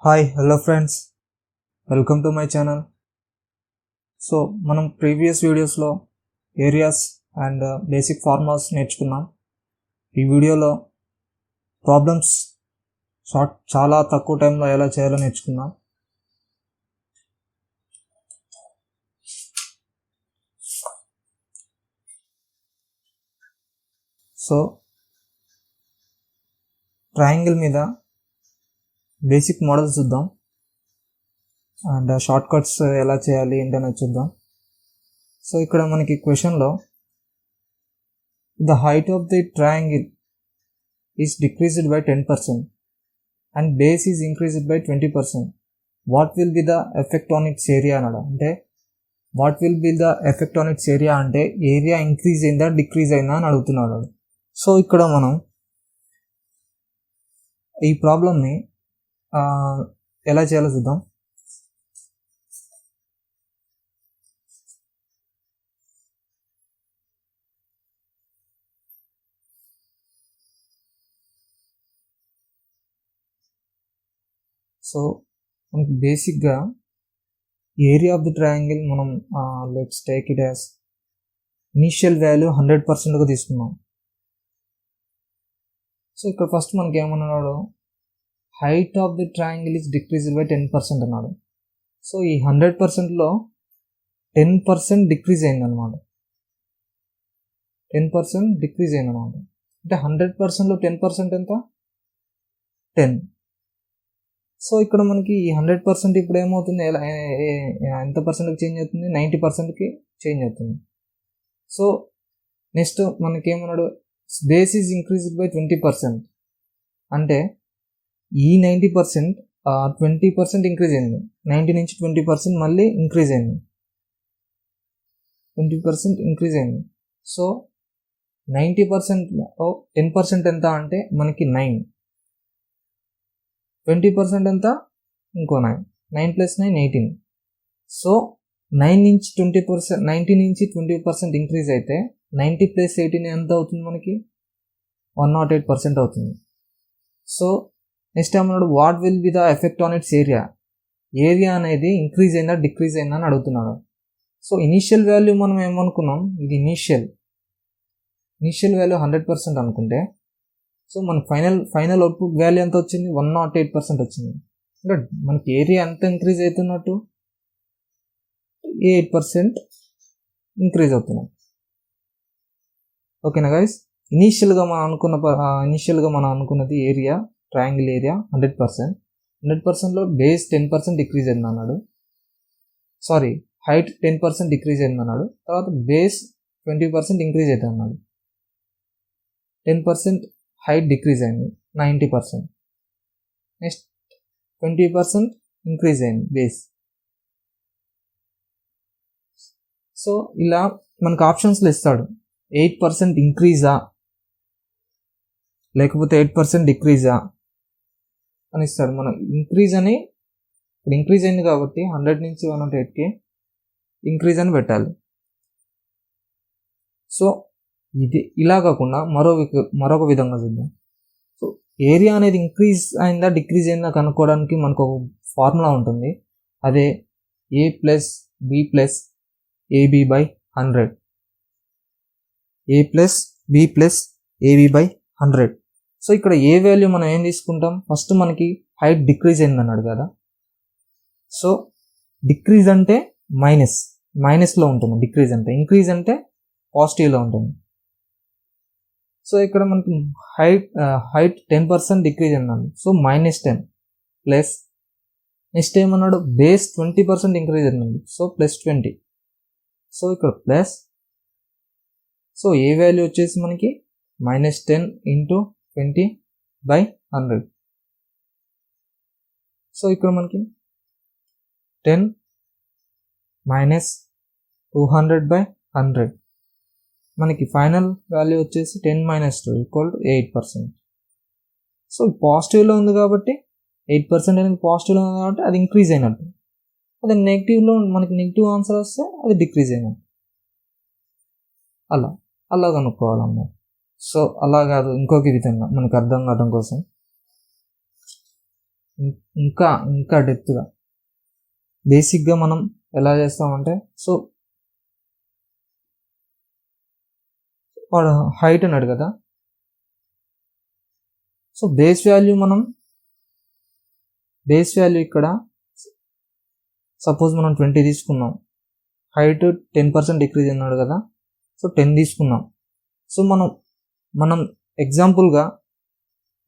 Hi hello friends, welcome to my channel. So మనం previous వీడియోస్లో areas and basic formulas నేర్చుకున్నాం. ఈ వీడియోలో ప్రాబ్లమ్స్ చాలా తక్కువ టైంలో ఎలా చేయాలో నేర్చుకున్నాం. సో ట్రయాంగిల్ మీద బేసిక్ మోడల్స్ చూద్దాం అండ్ షార్ట్ కట్స్ ఎలా చేయాలి ఏంటనేది చూద్దాం. సో ఇక్కడ మనకి క్వశ్చన్లో the height of the triangle is decreased by 10% and base is increased by 20%. What will be the effect on its area అన్నాడు. అంటే what will be the effect on its area అంటే ఏరియా ఇంక్రీజ్ అయిందా decrease అయిందా అని అడుగుతున్నాడు. So ఇక్కడ మనం ఈ ప్రాబ్లమ్ని ఎలా చేయాలో చూద్దాం. సో మనకి బేసిక్గా ఏరియా ఆఫ్ ది ట్రయాంగిల్ మనం let's take it as initial value 100%గా తీసుకున్నాం. సో ఇక్కడ ఫస్ట్ మనకి ఏమన్నాడు, height of the triangle is decreased by 10% అన్నాడు. సో ఈ 100%లో 10% డిక్రీజ్ అయిందన్నమాట. 10% డిక్రీజ్ అయిందన్నమాట. అంటే 100%లో 10% ఎంత? 10. సో ఇక్కడ మనకి ఈ 100% ఇప్పుడు ఏమవుతుంది, ఎంత పర్సెంట్కి చేంజ్ అవుతుంది? 90%కి చేంజ్ అవుతుంది. సో నెక్స్ట్ మనకి ఏమన్నాడు, బేస్ ఈజ్ ఇంక్రీజ్డ్ బై 20%. అంటే ఈ 90% 20% ఇంక్రీజ్ అయింది. 90 నుంచి 20% మళ్ళీ ఇంక్రీజ్ అయింది. 20% ఇంక్రీజ్ అయింది. సో 90%లో 10% ఎంత అంటే మనకి 9. 20% ఎంత? ఇంకో 9. 9 + 9 18. సో 9 నుంచి 20%, 90 నుంచి 20% ఇంక్రీజ్ అయితే 90 + 18 ఎంత అవుతుంది మనకి? 108% అవుతుంది. సో నెక్స్ట్ ఏమన్నాడు, what will be the effect on its area. Area అనేది ఇంక్రీజ్ అయిందా డిక్రీజ్ అయిందా అని అడుగుతున్నాడు. సో ఇనీషియల్ వాల్యూ మనం ఏమనుకున్నాం, ఇది ఇనీషియల్ వాల్యూ 100% అనుకుంటే, సో మన ఫైనల్ అవుట్పుట్ వాల్యూ ఎంత వచ్చింది? 108% వచ్చింది. అంటే మనకి ఏరియా ఎంత ఇంక్రీజ్ అవుతున్నట్టు? 8% ఇంక్రీజ్ అవుతున్నట్టు. ఓకేనా గైస్? ఇనీషియల్గా మనం అనుకున్నది ఏరియా, ట్రయాంగిల్ ఏరియా 100%. 100%లో బేస్ 10% డిక్రీజ్ అయింది అన్నాడు. సారీ, హైట్ 10% డిక్రీజ్ అయింది అన్నాడు. తర్వాత బేస్ 20% ఇంక్రీజ్ అవుతుంది అన్నాడు. 10% హైట్ డిక్రీజ్ అయింది, 90%. నెక్స్ట్ 20% ఇంక్రీజ్ అయింది బేస్. సో ఇలా మనకు ఆప్షన్స్లో ఇస్తాడు, 8% ఇంక్రీజా లేకపోతే 8% డిక్రీజా అని ఇస్తాడు. మనం ఇంక్రీజ్ అని, ఇప్పుడు ఇంక్రీజ్ అయింది కాబట్టి 100 నుంచి 108కి ఇంక్రీజ్ అని పెట్టాలి. సో ఇది ఇలా కాకుండా మరొక విధంగా చూద్దాం. సో ఏరియా అనేది ఇంక్రీజ్ అయిందా డిక్రీజ్ అయిందా కనుక్కోవడానికి మనకు ఒక ఫార్ములా ఉంటుంది. అదే A + B + AB / 100. A + B + AB / 100. So ఇక్కడ ఏ వాల్యూ మనం ఏం తీసుకుంటాం? ఫస్ట్ మనకి హైట్ డిక్రీజ్ అయింది అన్నాడు కదా. సో డిక్రీజ్ అంటే మైనస్లో ఉంటుంది, డిక్రీజ్ అంటే. ఇంక్రీజ్ అంటే పాజిటివ్లో ఉంటుంది. సో ఇక్కడ మనకి హైట్ 10% డిక్రీజ్ అన్నాడు. సో -10 ప్లస్ నెక్స్ట్ ఏమన్నాడు, బేస్ 20% ఇంక్రీజ్ అన్నాడు. సో +20. సో ఇక్కడ ప్లస్, సో ఏ వాల్యూ వచ్చేసి మనకి -10 × 20/100. సో ఇక్కడ మనకి 10 - 200/100. మనకి ఫైనల్ వాల్యూ వచ్చేసి 10 - 2 = 8%. సో పాజిటివ్లో ఉంది కాబట్టి 8% అనేది పాజిటివ్లో ఉంది కాబట్టి అది ఇంక్రీజ్ అయినట్టు. అదే నెగిటివ్లో మనకి నెగిటివ్ ఆన్సర్ వస్తే అది డిక్రీజ్ అయినట్టు. అలా కనుక్కోవాలన్నమాట. సో అలా కాదు, ఇంకొక విధంగా మనకు అర్థం కావడం కోసం ఇంకా ఇంకా డెప్త్గా బేసిక్గా మనం ఎలా చేస్తామంటే, సో వాడు హైట్ అన్నాడు కదా, సో బేస్ వాల్యూ ఇక్కడ సపోజ్ మనం 20 తీసుకున్నాం, హైట్ 10% డిక్రీజ్ అన్నాడు కదా, సో 10 తీసుకున్నాం. సో మనం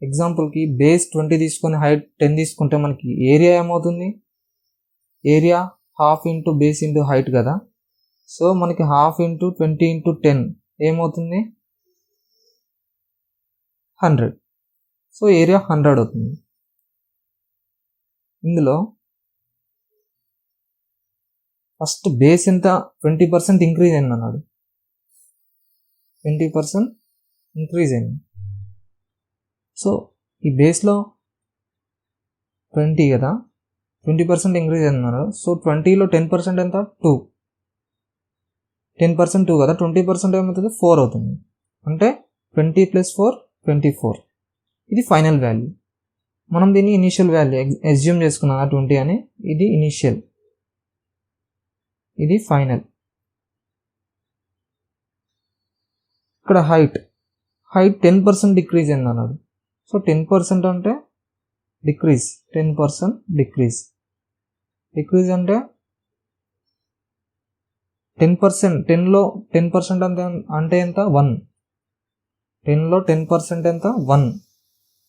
ఎగ్జాంపుల్కి బేస్ 20 తీసుకొని హైట్ 10 తీసుకుంటే మనకి ఏరియా ఏమవుతుంది, area half into base into height కదా. సో మనకి హాఫ్ ఇంటూ 20 ఇంటూ 10 ఏమవుతుంది, 100. సో ఏరియా 100 అవుతుంది. ఇందులో ఫస్ట్ బేస్ ఎంత 20% ఇంక్రీజ్ అయింది అన్నాడు, 20% ఇంక్రీజ్ అయింది. సో ఈ బేస్లో 20 కదా, 20% ఇంక్రీజ్ అన్నారు. సో 20లో 10% ఎంత, 2. 10% 2 కదా, 20% ఏమవుతుంది, 4 అవుతుంది. అంటే 20 + 4 24. ఇది ఫైనల్ వాల్యూ. మనం దీన్ని ఇనీషియల్ వాల్యూ అస్యూమ్ చేసుకున్నాం 20 అని. ఇది ఇనీషియల్, ఇది ఫైనల్. ఇక్కడ హైట్ 10% డిక్రీజ్ అయింది అన్నాడు. సో 10% అంటే డిక్రీజ్, 10% డిక్రీజ్ అంటే 10%, 10లో 10% అంటే ఎంత, 1. 10లో 10% ఎంత, 1.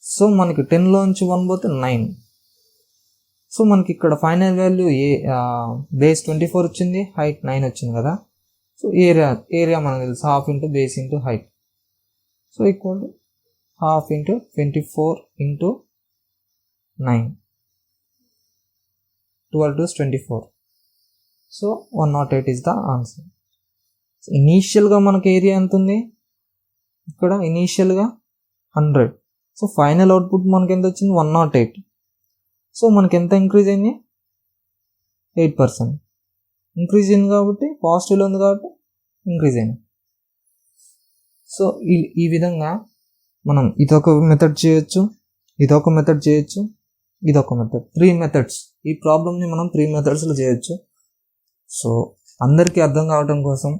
సో మనకి 10లో నుంచి 1 పోతే 9. సో మనకి ఇక్కడ ఫైనల్ వాల్యూ బేస్ 24 వచ్చింది, హైట్ 9 వచ్చింది కదా. సో ఏరియా మనకు తెలుసు, half into base into height. So equal to half into 24 into 9, 12 + 24. So 108 is the answer. ఇనీషియల్గా మనకి ఏరియా ఎంత ఉంది, ఇక్కడ ఇనీషియల్గా 100. సో ఫైనల్ అవుట్పుట్ మనకి ఎంత వచ్చింది, 108. సో మనకి ఎంత ఇంక్రీజ్ అయింది, 8% ఇంక్రీజ్ అయింది కాబట్టి, పాజిటివ్లో ఉంది కాబట్టి ఇంక్రీజ్ అయింది. సో ఈ విధంగా మనం ఇదొక మెథడ్ చేయొచ్చు, ఇదొక మెథడ్ చేయొచ్చు, ఇదొక మెథడ్, 3 మెథడ్స్. ఈ ప్రాబ్లమ్ని మనం 3 మెథడ్స్లో చేయొచ్చు. సో అందరికీ అర్థం కావడం కోసం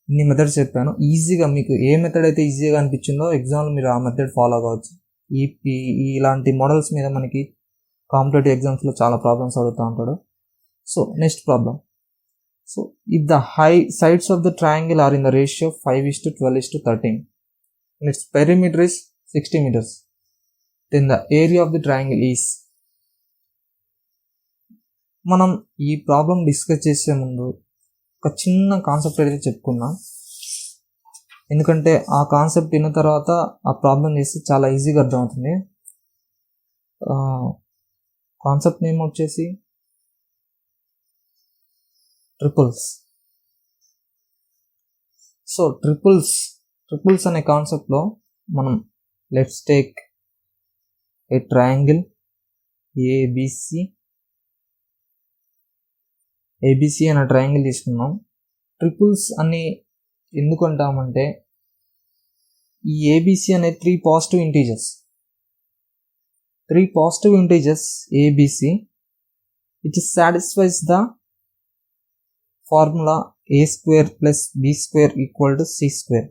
ఇన్ని మెథడ్స్ చెప్పాను. ఈజీగా మీకు ఏ మెథడ్ అయితే ఈజీగా అనిపించిందో ఎగ్జామ్లో మీరు ఆ మెథడ్ ఫాలో కావచ్చు. ఇలాంటి మోడల్స్ మీద మనకి కాంపిటేటివ్ ఎగ్జామ్స్లో చాలా ప్రాబ్లమ్స్ అడుగుతూ ఉంటాడు. So next problem. So if the sides of the triangle are in the ratio 5:12:13 and its perimeter is 60 meters, then the area of the triangle is. మనం ఈ ప్రాబ్లం డిస్కస్ చేసే ముందు ఒక చిన్న కాన్సెప్ట్ అయితే చెప్పుకుందాం, ఎందుకంటే ఆ కాన్సెప్ట్ విన్న తర్వాత ఆ ప్రాబ్లం చేస్తే చాలా ఈజీగా అర్థమవుతుంది. కాన్సెప్ట్ నేమ్ వచ్చేసి ట్రిపుల్స్. సో ట్రిపుల్స్ అనే కాన్సెప్ట్లో మనం let's take a triangle ABC అనే ట్రయాంగిల్ తీసుకున్నాం. ట్రిపుల్స్ అని ఎందుకు అంటామంటే, ఈ ఏబిసి అనే 3 positive integers ABC which satisfies the formula a² + b² = c².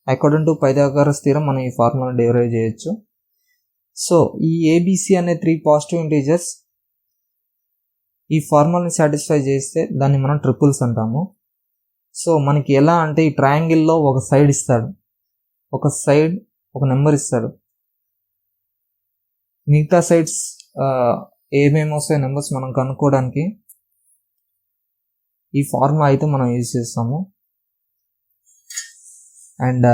According to Pythagoras theorem మనం ఈ ఫార్ములా డెరైవ్ చేయొచ్చు. సో ఈ ఏబిసి అనే 3 పాజిటివ్ ఇంటీజర్స్ ఈ ఫార్ములాని సాటిస్ఫై చేస్తే దాన్ని మనం ట్రిపుల్స్ అంటాము. సో మనకి ఎలా అంటే, ఈ ట్రయాంగిల్లో ఒక సైడ్ ఒక నెంబర్ ఇస్తాడు, మిగతా సైడ్స్ ఏమేమి వస్తాయి నెంబర్స్ మనం కనుక్కోవడానికి ఈ ఫార్ములా అయితే మనం యూజ్ చేస్తాము. అండ్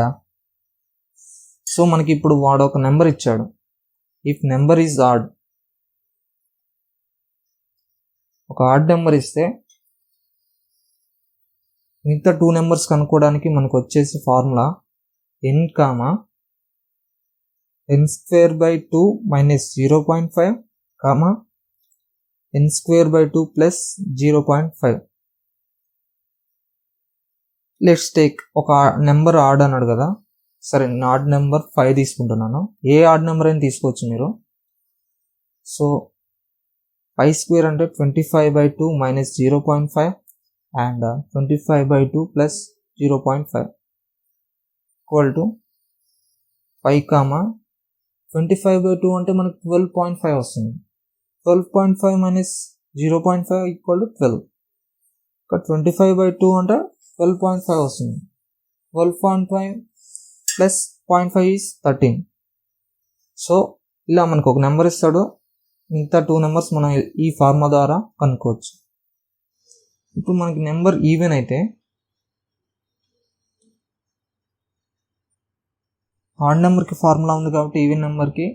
సో మనకి ఇప్పుడు వాడు ఒక నెంబర్ ఇచ్చాడు. ఇఫ్ నెంబర్ ఈజ్ ఆడ్, ఒక ఆడ్ నెంబర్ ఇస్తే మిగతా 2 నెంబర్స్ కనుక్కోవడానికి మనకు వచ్చేసి formula n²/2 - 0.5, n²/2 + 0.5. Let's take ఒక నెంబర్ ఆడ్ అన్నాడు కదా, సరే నేను ఆడ్ నెంబర్ 5 తీసుకుంటున్నాను. ఏ ఆడ్ నెంబర్ అయినా తీసుకోవచ్చు మీరు. సో 5² అంటే 25/2 minus 0.5 and 25/2 plus 0.5 equal to 5, 25/2 అంటే మనకు 12.5 వస్తుంది. 12.5 మైనస్ 0.5 ఈక్వల్ టు 12. ఇక్కడ 25/2 అంటే 12.5 వస్తుంది. 12.5 ప్లస్ 0.5 ఈజ్ 13. సో ఇలా మనకు ఒక నెంబర్ ఇస్తాడు, మిగతా 2 నెంబర్స్ మనం ఈ ఫార్ములా ద్వారా కనుక్కోవచ్చు. ఇప్పుడు మనకి నెంబర్ ఈవెన్ అయితే ఆడ్ నెంబర్కి ఫార్ములా ఉంది కాబట్టి ఈవెన్ నెంబర్కి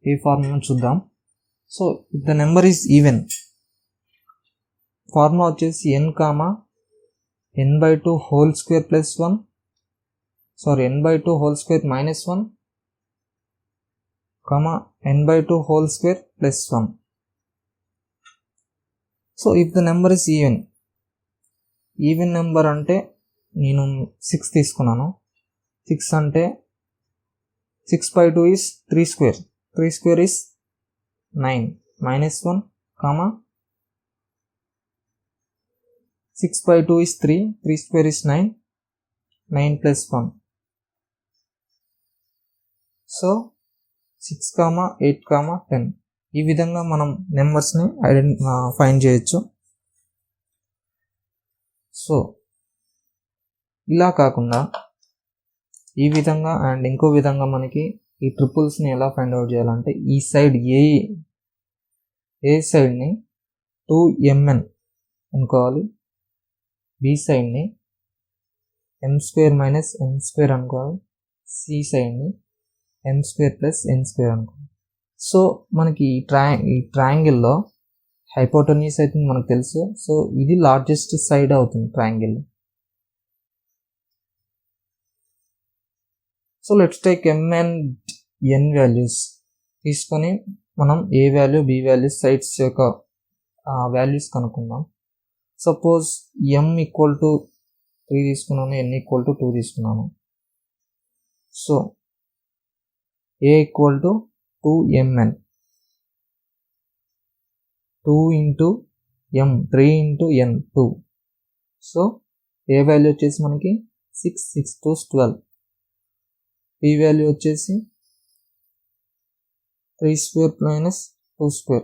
ఏ ఫార్ములా చూద్దాం. So if the number is even, formula వచ్చేసి n/2 whole square plus 1, sorry n/2 whole square minus 1, n/2 whole square plus 1. So if the number is even number అంటే నేను 6 తీసుకున్నాను. 6 అంటే 6/2 is 3². 3² is 9 minus 1, 6/2 is 3, 3² is 9, 9 plus 1. So 6, 8, 10 ఈ విధంగా మనం నెంబర్స్ని find చేయొచ్చు. So ఇలా కాకుండా ఈ విధంగా అండ్ ఇంకో విధంగా మనకి ఈ ట్రిపుల్స్ని ఎలా ఫైండ్ అవుట్ చేయాలంటే, ఈ సైడ్ ఏ సైడ్ని 2mn అనుకోవాలి, బి సైడ్ని m² మైనస్ n² అనుకోవాలి, సి సైడ్ని m² ప్లస్ n² అనుకోవాలి. సో మనకి ఈ ట్రయాంగిల్లో హైపోటెన్యూస్ అయితే మనకు తెలుసు. సో ఇది లార్జెస్ట్ సైడ్ అవుతుంది triangle. So let's take m and n values తీసుకొని మనం ఏ వాల్యూ బి వాల్యూస్ సైడ్స్ యొక్క వాల్యూస్ కనుక్కుందాం. సపోజ్ m ఈక్వల్ టు 3 తీసుకున్నాను, n ఈక్వల్ టు 2 తీసుకున్నాను. So a equal to 2mn, 2 into m, 3 into n 2. So A value వచ్చేసి మనకి 6, 6 2 12. p value వచ్చేసి 3² minus 2²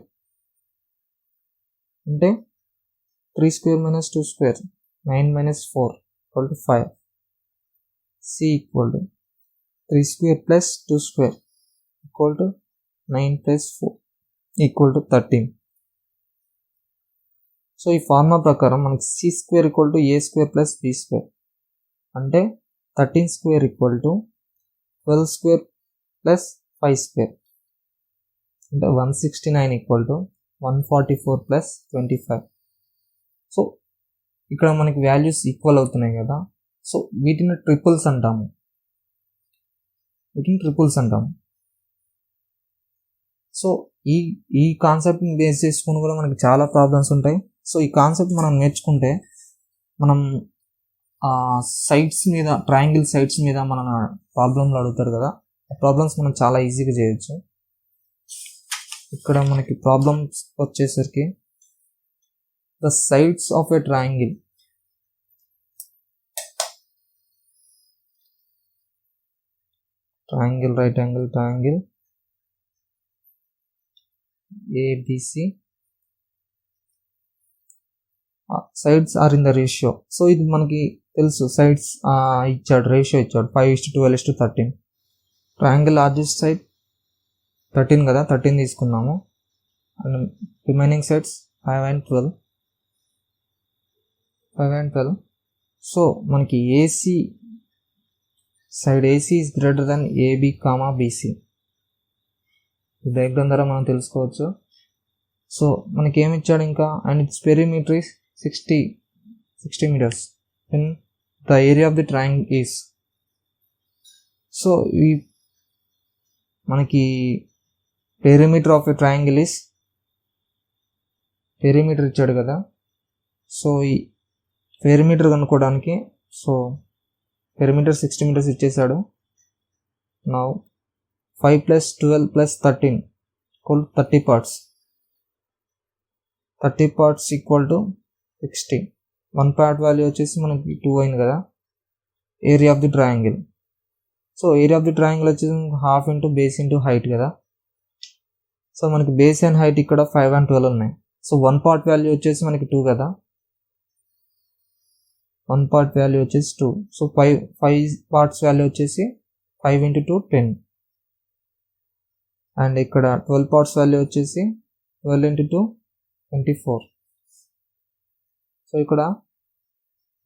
అంటే 3² minus 2², 9 minus 4 equal to 5. c equal to 3² plus 2² equal to 9 plus 4 equal to 13. So ఈ formula ప్రకారం మనకి c² equal to a² plus b² అంటే 13² equal to 12² plus 5² అంటే 169 equal to 144 plus 25. So ఇక్కడ మనకి values equal అవుతున్నాయి కదా, సో వీటిని ట్రిపుల్స్ అంటాము. సో ఈ కాన్సెప్ట్ని బేస్ చేసుకుని కూడా మనకి చాలా ప్రాబ్లమ్స్ ఉంటాయి. సో ఈ కాన్సెప్ట్ మనం నేర్చుకుంటే మనం సైడ్స్ మీద, ట్రయాంగిల్ సైడ్స్ మీద మన ప్రాబ్లంలు అడుగుతారు కదా, ఆ ప్రాబ్లమ్స్ మనం చాలా ఈజీగా చేయొచ్చు. ఇక్కడ మనకి ప్రాబ్లమ్స్ వచ్చేసరికి the sides of a triangle, right angle triangle ABC, sides are in the ratio. So ఇది మనకి తెలుసు, సైడ్స్ ఇచ్చాడు, రేషియో ఇచ్చాడు 5:12:13. ట్రయాంగిల్ లార్జెస్ట్ సైడ్ 13 కదా, 13 తీసుకున్నాము. And remaining sides 5 and 12. So మనకి side AC is greater than AB, BC. ఈ diagram ద్వారా మనం తెలుసుకోవచ్చు. సో మనకి ఏమి ఇచ్చాడు ఇంకా, and its perimeter is 60 meters and the area of the triangle is. So ఈ మనకి perimeter of a triangle is, perimeter ఇచ్చాడు కదా. సో ఈ పెరిమీటర్ కనుక్కోవడానికి సో పెరిమీటర్ 60 మీటర్స్ ఇచ్చేసాడు. Now 5 + 12 + 13 equal 30 parts. 30 parts equal to 60. 1 part value వచ్చేసి మనకి 2 అయింది కదా. Area of the triangle. So area of the triangle వచ్చేసి half into base into height కదా. సో మనకి బేస్ అండ్ హైట్ ఇక్కడ 5 and 12 ఉన్నాయి. సో 1 పార్ట్ వాల్యూ వచ్చేసి మనకి 2 కదా. 1 పార్ట్ వాల్యూ వచ్చేసి 2. సో 5 పార్ట్స్ వాల్యూ వచ్చేసి 5 × 2 10. అండ్ ఇక్కడ 12 పార్ట్స్ వాల్యూ వచ్చేసి 12 × 2 24. సో ఇక్కడ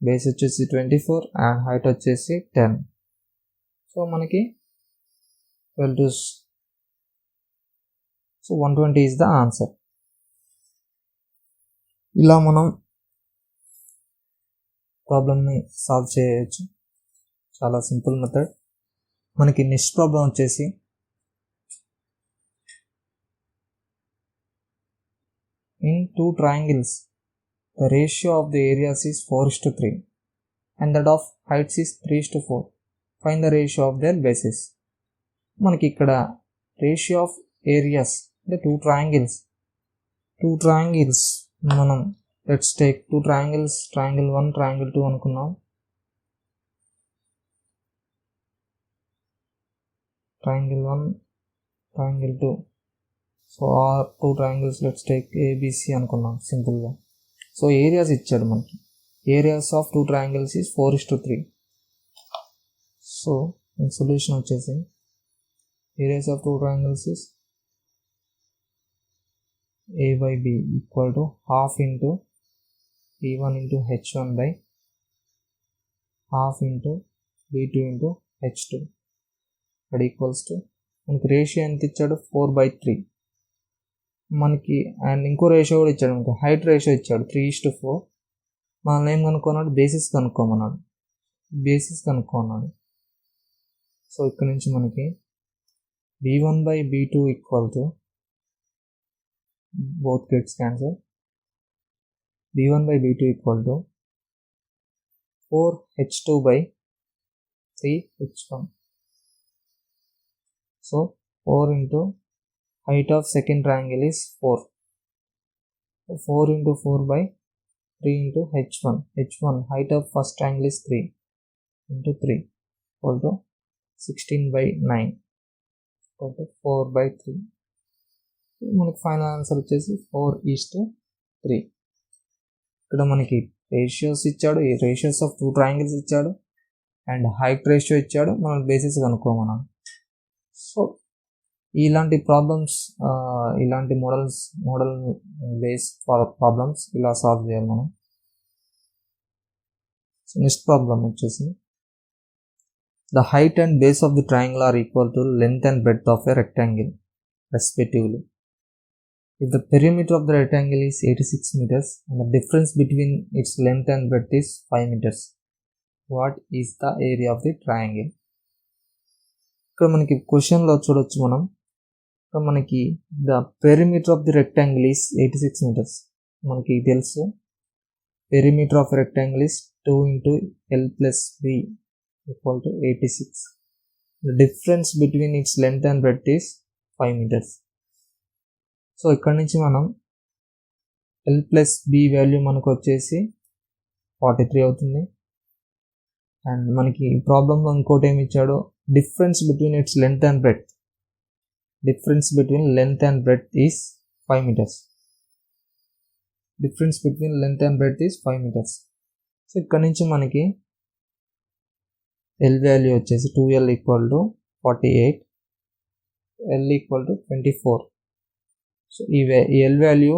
బేస్ వచ్చేసి 24 అండ్ హైట్ వచ్చేసి 10. సో మనకి 12 సో 120 ఈజ్ ద ఆన్సర్. ఇలా మనం ప్రాబ్లమ్ని సాల్వ్ చేయవచ్చు. చాలా సింపుల్ మెథడ్. మనకి నెక్స్ట్ ప్రాబ్లం వచ్చేసి in 2 triangles the ratio of the areas is 4:3 and that of heights is 3:4. Find the ratio of their bases. మనకి ఇక్కడ రేషియో ఆఫ్ ఏరియాస్ అంటే 2 triangles మనం let's take 2 triangles, triangle 1, triangle 2 అనుకున్నాం. triangle 1, triangle 2. So ఆ 2 triangles let's take ABC అనుకున్నాం సింపుల్గా. So areas ఇచ్చాడు మనకి. Areas of 2 triangles is 4:3. So solution వచ్చేసి areas of 2 triangles is A/B equal to half into B1 × H1 by half into B2 × H2 అది equals to మనకి ratio ఎంత ఇచ్చాడు 4/3 మనకి. అండ్ ఇంకో రేషియో కూడా ఇచ్చాడు మనకి. హైట్ రేషియో ఇచ్చాడు 3:4. మనం ఏం కనుక్కున్నాడు, బేసిస్ కనుక్కోమన్నాడు. సో ఇక్కడ నుంచి మనకి B1/B2 equal to both gets cancel. B1/B2 equal to 4H2/3H1. So 4 into height of second triangle is 4. 4 × 4/3 into H1 height of first triangle is 3 into 3 equal to 16/9 equal to 4/3. మనకి final answer వచ్చేసి 4:3. ఇక్కడ మనకి ratios ఇచ్చాడు, ఈ ratios of 2 triangles ఇచ్చాడు and height ratio ఇచ్చాడు, మనం basis కనుక్కోమన్నాం. సో ఇలాంటి ప్రాబ్లమ్స్, ఇలాంటి మోడల్ బేస్ ప్రాబ్లమ్స్ ఇలా సాల్వ్ చేయాలి మనం. సో నెక్స్ట్ ప్రాబ్లం వచ్చేసి the height and base of the triangle are equal to length and breadth of a rectangle respectively. If the perimeter of the rectangle is 86 meters and the difference between its length and breadth is 5 meters, what is the area of the triangle? ఇక్కడ మనకి క్వశ్చన్లో చూడొచ్చు మనం. ఇక్కడ మనకి the perimeter of the rectangle is 86 meters. మనకి తెలుసు perimeter of rectangle is 2 × L + B equal to 86. The difference between its length and breadth is 5 meters. So ఇక్కడ నుంచి మనం L + B వాల్యూ మనకు వచ్చేసి 43 అవుతుంది. అండ్ మనకి ఈ ప్రాబ్లంలో ఇంకోటి ఏమి ఇచ్చాడో difference between it's length and breadth. Difference between length and breadth is 5 meters. Difference between length and breadth is 5 meters. So ఇక్కడ నుంచి మనకి L వాల్యూ వచ్చేసి 2L equal to 48, L equal to 24. So ఈ L వాల్యూ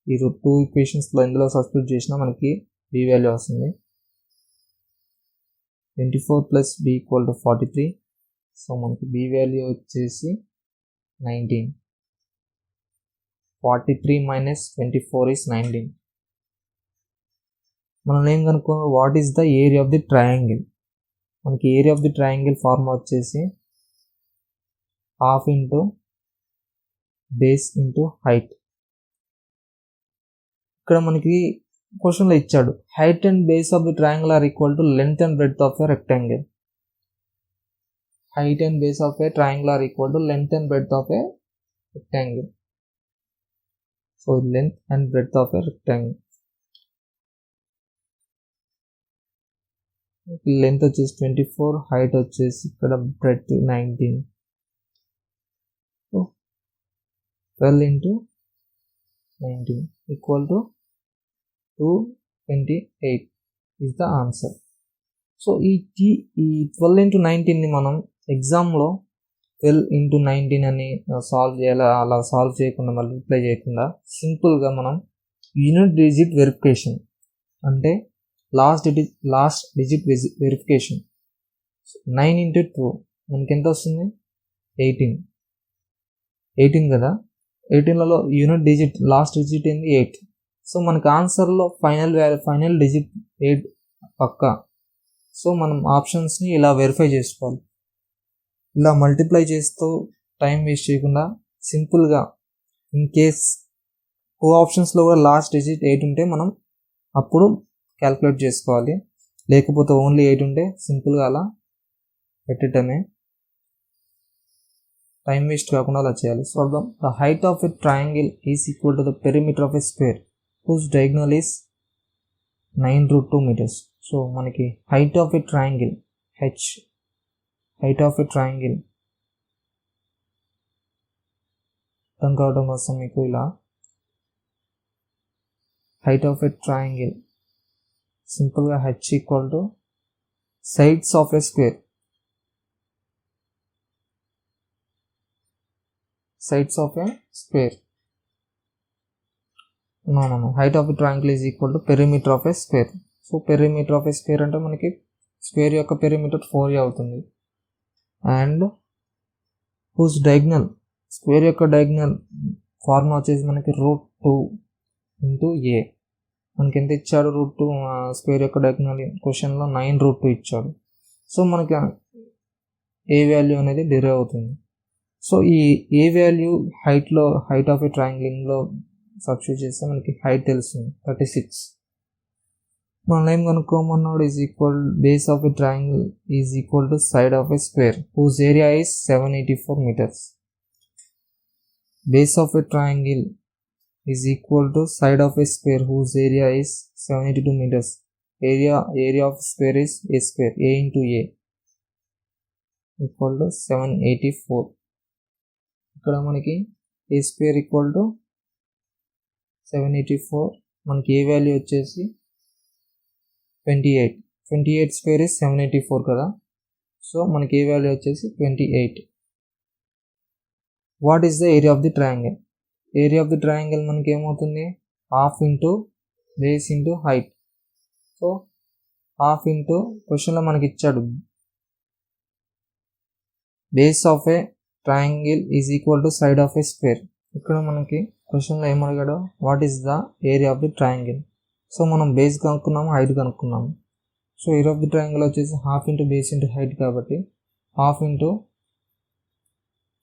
ఈ 2 ఈక్వేషన్స్లో ఇందులో substitute చేసినా మనకి B value వస్తుంది. 24 + B ఈక్వల్ టు 43. సో మనకి B వాల్యూ వచ్చేసి 19. 43 - 24 is 19. మనం ఏం కనుక్కున్నాం, what is the area of the triangle. మనకి area of the triangle formula వచ్చేసి half into base into height. ఇక్కడ మనకి క్వశ్చన్లో ఇచ్చాడు height and base of the triangle are equal to length and breadth of a rectangle. Height and base of a triangle are equal to length and breadth of a rectangle. So length and breadth of a rectangle. Length వచ్చేసి 24, height వచ్చేసి ఇక్కడ breadth 19. 12 into 19 equal to 228 is the answer. So ఈ 12 into 19ని మనం ఎగ్జామ్లో 12 into 19 అని solve చేయాలి. అలా solve చేయకుండా మల్టిప్లై చేయకుండా సింపుల్గా మనం యూనిట్ డిజిట్ వెరిఫికేషన్ అంటే లాస్ట్ డిజిట్ వెరిఫికేషన్ 9 into 2 మనకి ఎంత వస్తుంది 18 కదా. 18లలో యూనిట్ డిజిట్ లాస్ట్ డిజిట్ ఏంది 8. సో మనకు ఆన్సర్లో ఫైనల్ డిజిట్ 8 పక్కా. సో మనం ఆప్షన్స్ని ఇలా వెరిఫై చేసుకోవాలి. ఇలా మల్టిప్లై చేస్తూ టైం వేస్ట్ చేయకుండా సింపుల్గా ఇన్ కేస్ ఆప్షన్స్లో కూడా లాస్ట్ డిజిట్ 8 ఉంటే మనం అప్పుడు క్యాల్కులేట్ చేసుకోవాలి. లేకపోతే ఓన్లీ 8 ఉంటే సింపుల్గా అలా పెట్టడమే, టైం వేస్ట్ కాకుండా అలా చేయాలి. So the height of a triangle is equal to the perimeter of a square whose diagonal is 9√2 meters. So మనకి height of a triangle height of a triangle అర్థం కావడం కోసం మీకు ఇలా హైట్ ఆఫ్ ఎ ట్రయాంగిల్ సింపుల్గా h equal to sides of a square. Sides of a square. No. Height of a triangle is equal to perimeter of a square. So perimeter of a square అంటే మనకి square యొక్క perimeter 4a అవుతుంది. And whose diagonal square యొక్క diagonal formula వచ్చేసి మనకి √2 into a. మనకి ఎంత ఇచ్చాడు √2 స్క్వేర్ యొక్క డయాగ్నల్ క్వశ్చన్లో 9√2 ఇచ్చాడు. సో మనకి ఏ వాల్యూ అనేది డిరైవ్ అవుతుంది. సో ఈ A value height of a ట్రయాంగిల్లో సబ్స్టిట్యూట్ చేస్తే మనకి హైట్ తెలుస్తుంది 36. మనం ఏం కనుక్కోమన్నాడు is equal base of a triangle is equal to side of a square whose area is 784 meters. Base of a triangle is equal to side of a square whose area is 782 meters. Area of square is a square, a into a equal to 784. ఇక్కడ మనకి ఏ square equal to 784, మనకి A value వచ్చేసి 28 square is 784 కదా. So మనకి A value వచ్చేసి 28. What is the area of the triangle? Area of the triangle మనకి ఏమవుతుంది half into base into height. So half into క్వశ్చన్లో మనకి ఇచ్చాడు base of a triangle is equal to side of a square. ఇక్కడ మనకి క్వశ్చన్లో ఏమడిగాడు what is the area of the triangle. So మనం బేస్ కనుక్కున్నాము, హైట్ కనుక్కున్నాము. So area of the triangle వచ్చేసి half into base into height కాబట్టి half into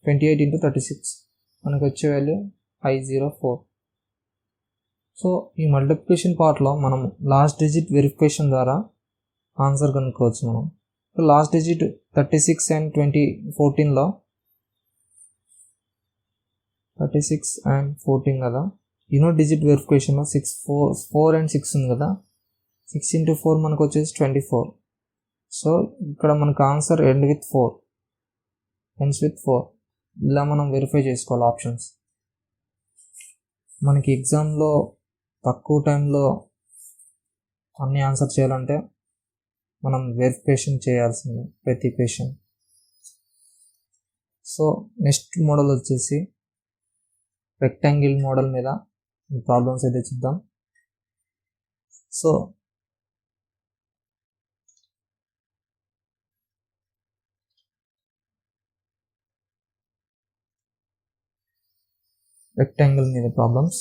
28 into 36 మనకు వచ్చే వాల్యూ 504. సో ఈ మల్టిప్లికేషన్ పార్ట్లో మనం లాస్ట్ డిజిట్ వెరిఫికేషన్ ద్వారా ఆన్సర్ కనుక్కోవచ్చు. మనం లాస్ట్ డిజిట్ 36 and 14లో 36 and 14 కదా. యూనిట్ డిజిట్ వెరిఫికేషన్లో 4 and 6 ఉంది కదా. 6 into 4 మనకు వచ్చేసి 24. సో ఇక్కడ మనకు ఆన్సర్ ends with 4. ఇలా మనం వెరిఫై చేసుకోవాలి ఆప్షన్స్. మనకి ఎగ్జామ్లో తక్కువ టైంలో అన్ని ఆన్సర్ చేయాలంటే మనం వెరిఫికేషన్ చేయాల్సిందే ప్రతి క్వశ్చన్. సో నెక్స్ట్ మోడల్ వచ్చేసి రెక్టాంగిల్ మోడల్ మీద ప్రాబ్లమ్స్ అయితే చూద్దాం. సో రెక్టాంగిల్ మీద ప్రాబ్లమ్స్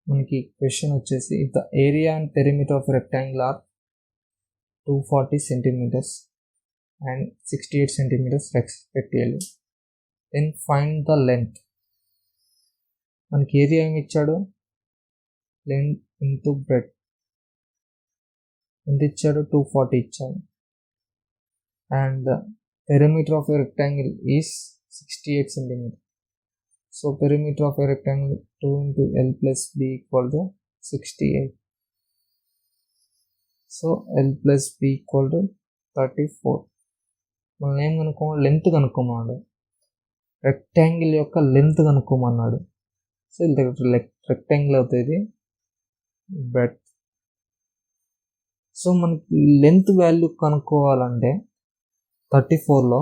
మనకి క్వశ్చన్ వచ్చేసి if the area and perimeter of rectangle are 240 centimeters and 68 centimeters respectively, then find the length. మనకి ఏరియా ఏమి ఇచ్చాడు ఇంటూ బ్రెడ్ ఎంత ఇచ్చాడు, 240 ఇచ్చాడు. And perimeter of a rectangle is 68 centimeter. So perimeter of a rectangle 2 into L plus B equal to 68. So L plus B equal to 34. మనం ఏం కనుక్కోమన్నాడు, length కనుక్కోమన్నాడు, rectangle యొక్క length కనుక్కోమన్నాడు. సో ఇది రెక్టాంగిల్ అవుతుంది breadth. So మనకి length value కనుక్కోవాలంటే 34లో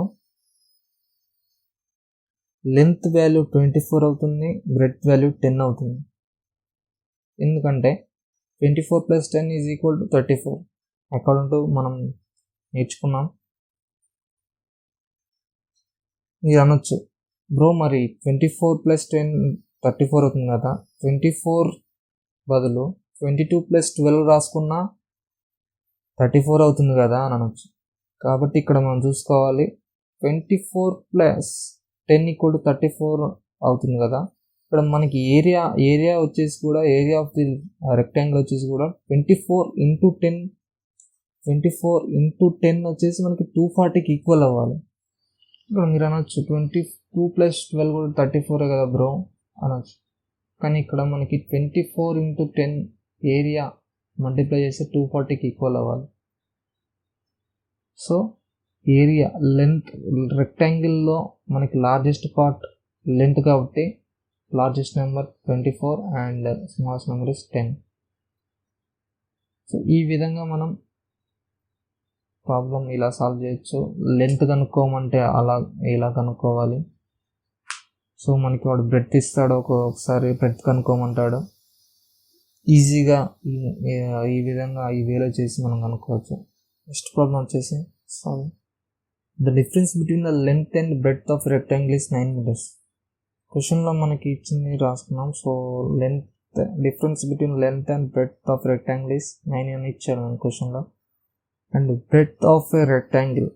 length value 24 అవుతుంది, breadth value 10 అవుతుంది. ఎందుకంటే 24 + 10 = 34. అకార్డింగ్ టు మనం నేర్చుకున్నాం. మీరు అనొచ్చు, బ్రో మరి 24 + 10 34 అవుతుంది కదా, 24 బదులు 22 + 12 రాసుకున్నా 34 అవుతుంది కదా అని అనొచ్చు. కాబట్టి ఇక్కడ మనం చూసుకోవాలి, 24 + 10 = 34 అవుతుంది కదా. ఇక్కడ మనకి ఏరియా వచ్చేసి కూడా, ఏరియా ఆఫ్ ది రెక్టాంగిల్ వచ్చేసి కూడా 24 × 10 వచ్చేసి మనకి 240కి ఈక్వల్ అవ్వాలి. ఇక్కడ మీరు అనొచ్చు 22 + 12 కూడా 34 కదా బ్రో అనొచ్చు. కానీ ఇక్కడ మనకి 24 × 10 ఏరియా మల్టిప్లై చేస్తే 240కి ఈక్వల్ అవ్వాలి. సో ఏరియా లెంత్ రెక్టాంగిల్లో మనకి లార్జెస్ట్ పార్ట్ లెంత్ కాబట్టి largest number 24 and smallest number is 10. So ఈ విధంగా మనం ప్రాబ్లం ఇలా సాల్వ్ చేయొచ్చు. లెంత్ కనుక్కోమంటే ఇలా కనుక్కోవాలి. సో మనకి వాడు బ్రెడ్త్ ఇస్తాడు, ఒక్కొక్కసారి బ్రెడ్త్ కనుక్కోమంటాడు. ఈజీగా ఈ విధంగా ఈ వేలో చేసి మనం కనుక్కోవచ్చు. నెక్స్ట్ ప్రాబ్లం వచ్చేసి solve. The difference between the length and breadth of rectangle is 9 meters. క్వశ్చన్లో మనకి ఇచ్చింది రాసుకున్నాం. So difference between length and breadth of rectangle is 9 అని ఇచ్చారు మన క్వశ్చన్లో. And breadth of a rectangle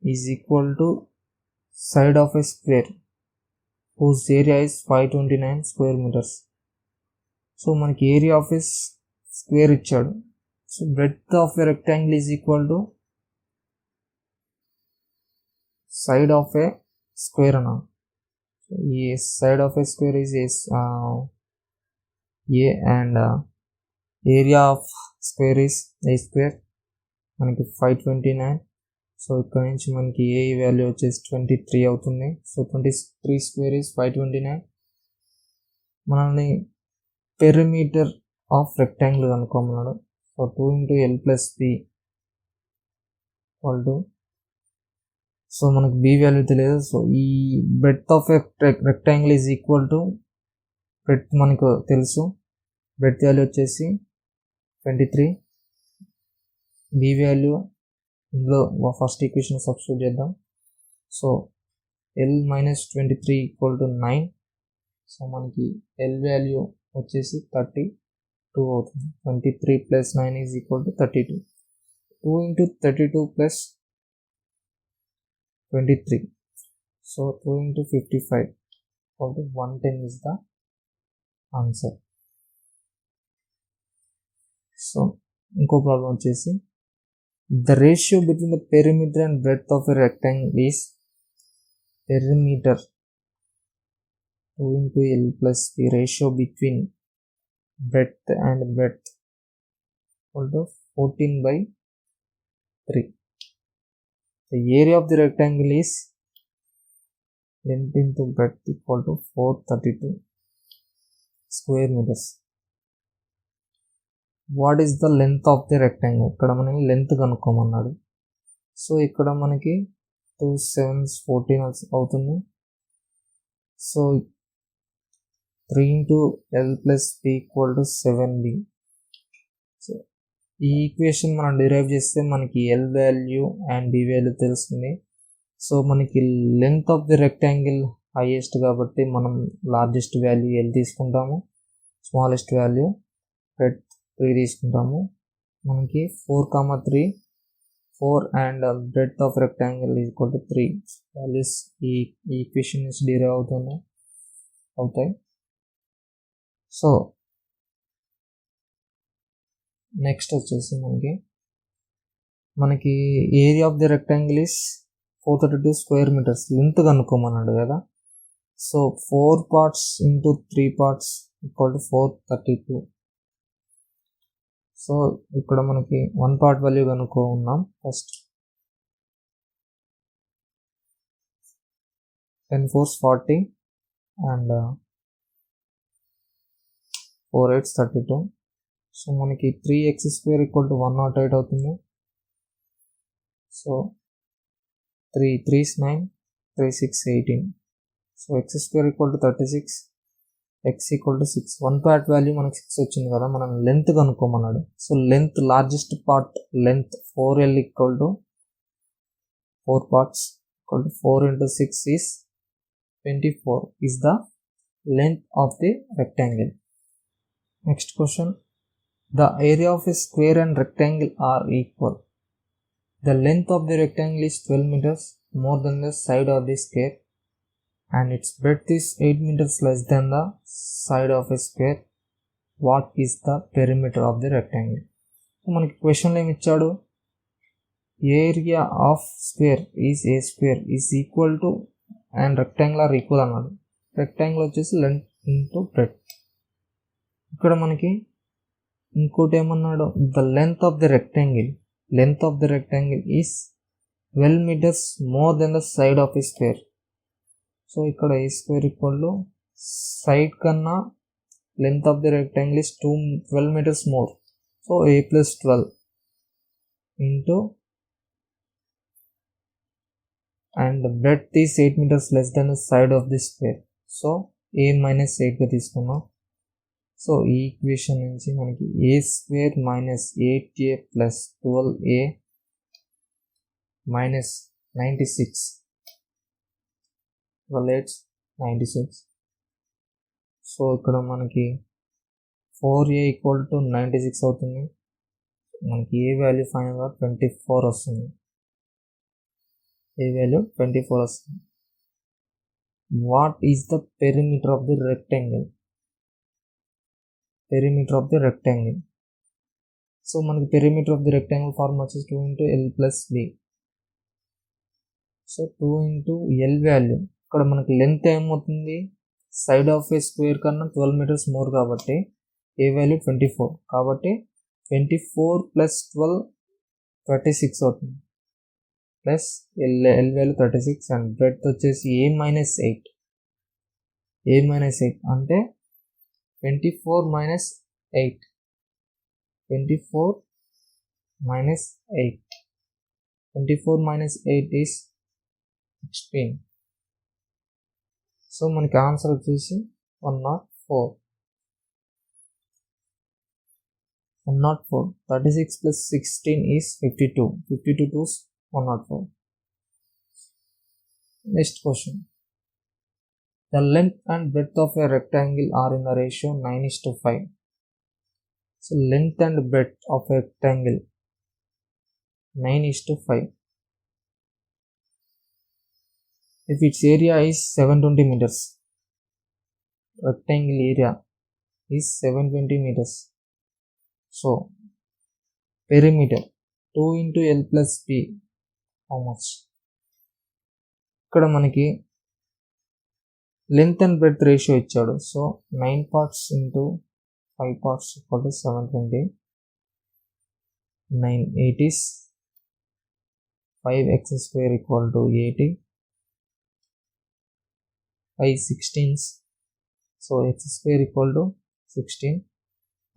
is equal to side of a square whose area is 529 square meters. So మనకి area of a square ఇచ్చాడు. So breadth of a rectangle is equal to side of a square అన్నా. ఈ side of a square is A and area of square is a square, మనకి 529. So ఇక్కడ నుంచి మనకి A value వచ్చేసి 23 అవుతుంది. So 23 square is 529. మనల్ని perimeter of rectangle కనుక్కోమన్నాడు. సో 2 × L + B = సో మనకి బి వాల్యూ తెలియదు. సో ఈ breadth of rectangle is equal to breadth మనకు తెలుసు, బ్రెడ్త్ వాల్యూ వచ్చేసి 23. బి వాల్యూ ఇందులో ఫస్ట్ ఈక్వేషన్ సబ్స్టిట్యూట్ చేద్దాం. So L - 23 = 9. సో మనకి L వాల్యూ వచ్చేసి 32 అవుతుంది. 23 + 9 = 32. 2 × 32 + 23. So 2 × 55 = 110 is the answer. So ఇంకో ప్రాబ్లం వచ్చేసి the ratio between the perimeter and breadth of a rectangle is perimeter 2 × L + B ratio between breadth and breadth = 14/3. The area of the rectangle is length into breadth = 432 square meters. What is the length of the rectangle? ఇక్కడ మనకి length కనుక్కోమన్నాడు. So ఇక్కడ మనకి 2 7 14 అవుతుంది. So 3 × L + B = 7B. So ఈ equation మనం derive చేస్తే మనకి L value and B value తెలుస్తుంది. సో మనకి length of the rectangle highest కాబట్టి మనం లార్జెస్ట్ వాల్యూ L తీసుకుంటాము, స్మాలెస్ట్ వాల్యూ బ్రెడ్త్ 3 తీసుకుంటాము. మనకి 4, 3 4 and breadth of rectangle = 3 values ఈ ఈక్వేషన్ నుంచి డిరైవ్ అవుతుంది. అవుతాయి. సో నెక్స్ట్ వచ్చేసి మనకి area of the rectangle is 432 square metres. Length కనుక్కోమన్నాడు కదా. So 4 parts into 3 parts equal to 432. So ఇక్కడ మనకి 1 part వాల్యూ కనుక్కున్నాం. First 10 4s 40 and 4 8s 32. So మనకి 3x స్క్వేర్ ఈక్వల్ టు 108 అవుతుంది. So 3 3s 9 3 6 18. So x square equal to 36, x equal to 6. 1 part value మనకి 6 వచ్చింది కదా. మనం లెంత్ కనుక్కోమన్నాడు. So length largest part length 4l equal to 4 parts equal to 4 into 6 is 24 is the length of the rectangle. Next question. The area of a square and rectangle are equal. The length of the rectangle is 12 meters more than the side of the square and its breadth is 8 meters less than the side of a square. What is the perimeter of the rectangle? మనకి క్వశ్చన్లో ఏమి ఇచ్చాడు, area of square is a square is equal to and rectangle are equal అన్నాడు. Rectangle వచ్చేసి length into breadth. ఇక్కడ మనకి ఇంకోటి ఏమన్నాడు, the length of the rectangle is 12 meters more than the side of a square. So ఇక్కడ a square equal to side కన్నా length of the rectangle is 12 meters more. So a plus 12 into and the breadth is 8 meters less than the side of the square. So a minus 8గా తీసుకున్నాం. So ఈ equation నుంచి మనకి a square minus 8a plus 12a minus 96. 96. So ఇక్కడ మనకి 4a equal to 96 అవుతుంది. మనకి A value ఫైనల్గా 24 వస్తుంది. ఏ వాల్యూ 24 వస్తుంది. What is the perimeter of the rectangle? Perimeter of the rectangle. So మనకి perimeter of the rectangle form వచ్చేసి 2 into l plus b. So 2 into l value. ఇక్కడ మనకి length ఏమవుతుంది, సైడ్ ఆఫ్ ఏ స్క్వేర్ కన్నా 12 meters more కాబట్టి ఏ value 24. కాబట్టి 24 plus 12 36 అవుతుంది. Plus L value 36 and breadth వచ్చేసి a minus 8. అంటే 24 minus 8. 24 minus 8. 24 minus 8 is 16. So మనకి ఆన్సర్ వచ్చేసి 104. 36 plus 16 is 52. 52 to 104. Next question. The length and breadth of a rectangle are in the ratio 9:5. So length and breadth of a rectangle 9:5. If its area is 720 meters, rectangle area is 720 meters. So perimeter 2 into l plus b, how much? ఇక్కడ మనకి length and breadth ratio ఇచ్చాడు. So 9 parts into 5 parts equal to 720. 9 80s. 5x square equal to 80. 5 16s. So x square equal to 16.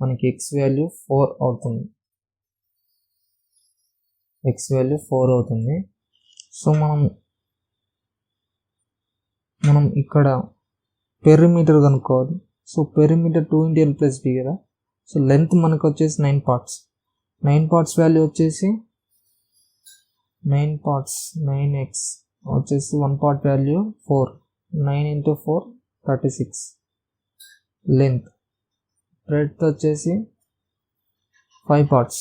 మనకి x value 4 అవుతుంది. So మనం ఇక్కడ perimeter కనుక్కోవాలి. So perimeter 2 into l plus b కదా. So length మనకు వచ్చేసి 9 parts. 9 parts value వచ్చేసి 9 parts 9x వచ్చేసి 1 part value 4. 9 into 4 36. Length. Breadth వచ్చేసి 5 parts.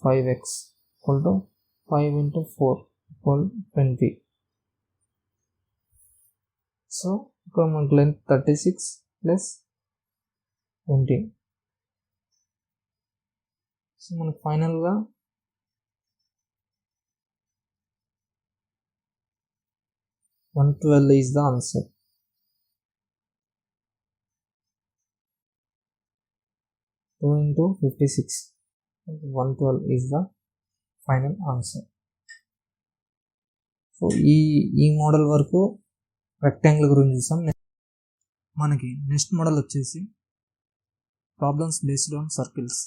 5x equal to 5 into 4 equal 20. So ఇక్కడ మనకు లెంత్ 36 ప్లస్ 20. సో మనకు ఫైనల్గా 112 is the answer. Two into 56, 112 is the final answer. So ఈ మోడల్ వరకు rectangle గురించి చూసాం. మనకి నెక్స్ట్ మోడల్ వచ్చేసి ప్రాబ్లమ్స్ బేస్డ్ ఆన్ సర్కిల్స్.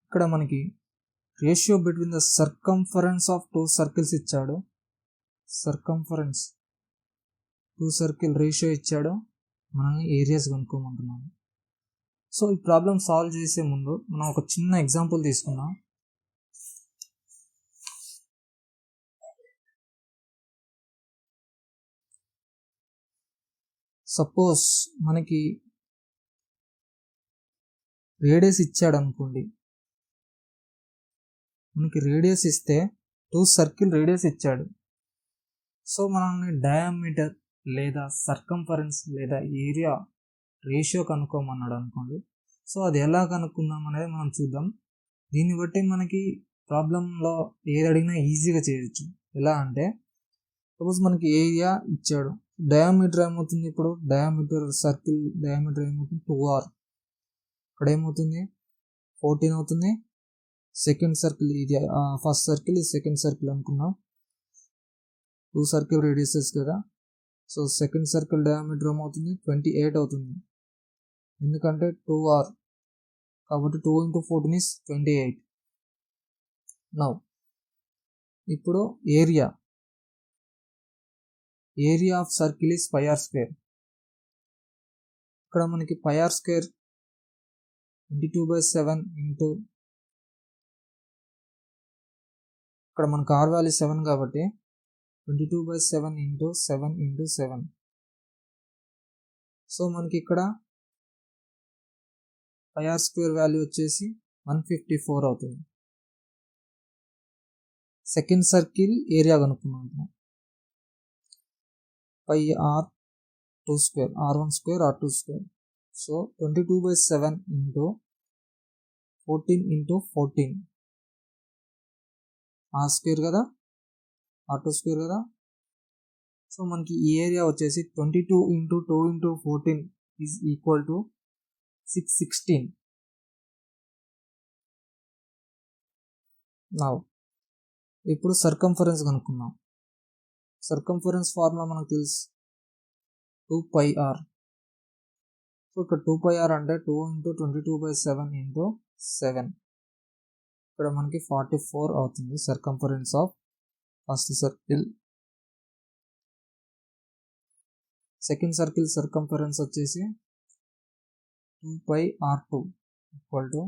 ఇక్కడ మనకి ratio between the circumference of two circles ఇచ్చాడు. సర్కంఫరెన్స్ టూ సర్కిల్ రేషియో ఇచ్చాడు, మనల్ని ఏరియాస్ కనుక్కోమంటున్నాను. సో ఈ ప్రాబ్లమ్ సాల్వ్ చేసే ముందు మనం ఒక చిన్న ఎగ్జాంపుల్ తీసుకున్నాం. సపోజ్ మనకి రేడియస్ ఇచ్చాడు అనుకోండి. మనకి రేడియస్ ఇస్తే టూ సర్కిల్ రేడియస్ ఇచ్చాడు. సో మనల్ని డయామీటర్ లేదా సర్కంఫరెన్స్ లేదా ఏరియా రేషియో కనుక్కోమన్నాడు అనుకోండి. సో అది ఎలా కనుక్కుందాం అనేది మనం చూద్దాం. దీన్ని బట్టి మనకి ప్రాబ్లంలో ఏది అడిగినా ఈజీగా చేయొచ్చు. ఎలా అంటే సపోజ్ మనకి ఏరియా ఇచ్చాడు, డయామీటర్ ఏమవుతుంది, ఇప్పుడు డయామీటర్ సర్కిల్ డయామీటర్ ఏమవుతుంది 2r, ఇక్కడ ఏమవుతుంది 14 అవుతుంది. సెకండ్ సర్కిల్ ఇది ఫస్ట్ సర్కిల్, ఇది సెకండ్ సర్కిల్ అనుకున్నాం. టూ సర్కిల్ రేడియసెస్ కదా. సో సెకండ్ సర్కిల్ డయామీటర్ ఏమవుతుంది 28 అవుతుంది, ఎందుకంటే 2r కాబట్టి 2 into 14 is 28. నౌ ఇప్పుడు area of circle is pi r square. ఇక్కడ మనకి pi r square 22/7 ఇంటూ, ఇక్కడ మనకు r వాల్యూ 7 కాబట్టి 22/7 ఇంటూ 7 ఇంటూ 7. సో మనకి ఇక్కడ pi r square వాల్యూ వచ్చేసి 154 అవుతుంది. సెకండ్ సర్కిల్ ఏరియా కనుక్కున్నాం. pi r2 square, r1 square r2 square. So 22/7 into 14 into 14 r square కదా, r2 స్క్వేర్ కదా. సో మనకి ఈ ఏరియా వచ్చేసి 22 into 2 into 14 is equal to 616. నా ఇప్పుడు సర్కంఫరెన్స్ కనుక్కుందాం. సర్కంఫరెన్స్ ఫార్ములా మనకు తెలుసు 2πr. సో ఇక్కడ 2πr అంటే 2 ఇంటూ 22/7 ఇంటూ 7, ఇక్కడ మనకి 44 అవుతుంది circumference of first circle. Second circle circumference వచ్చేసి 2πr2 equal to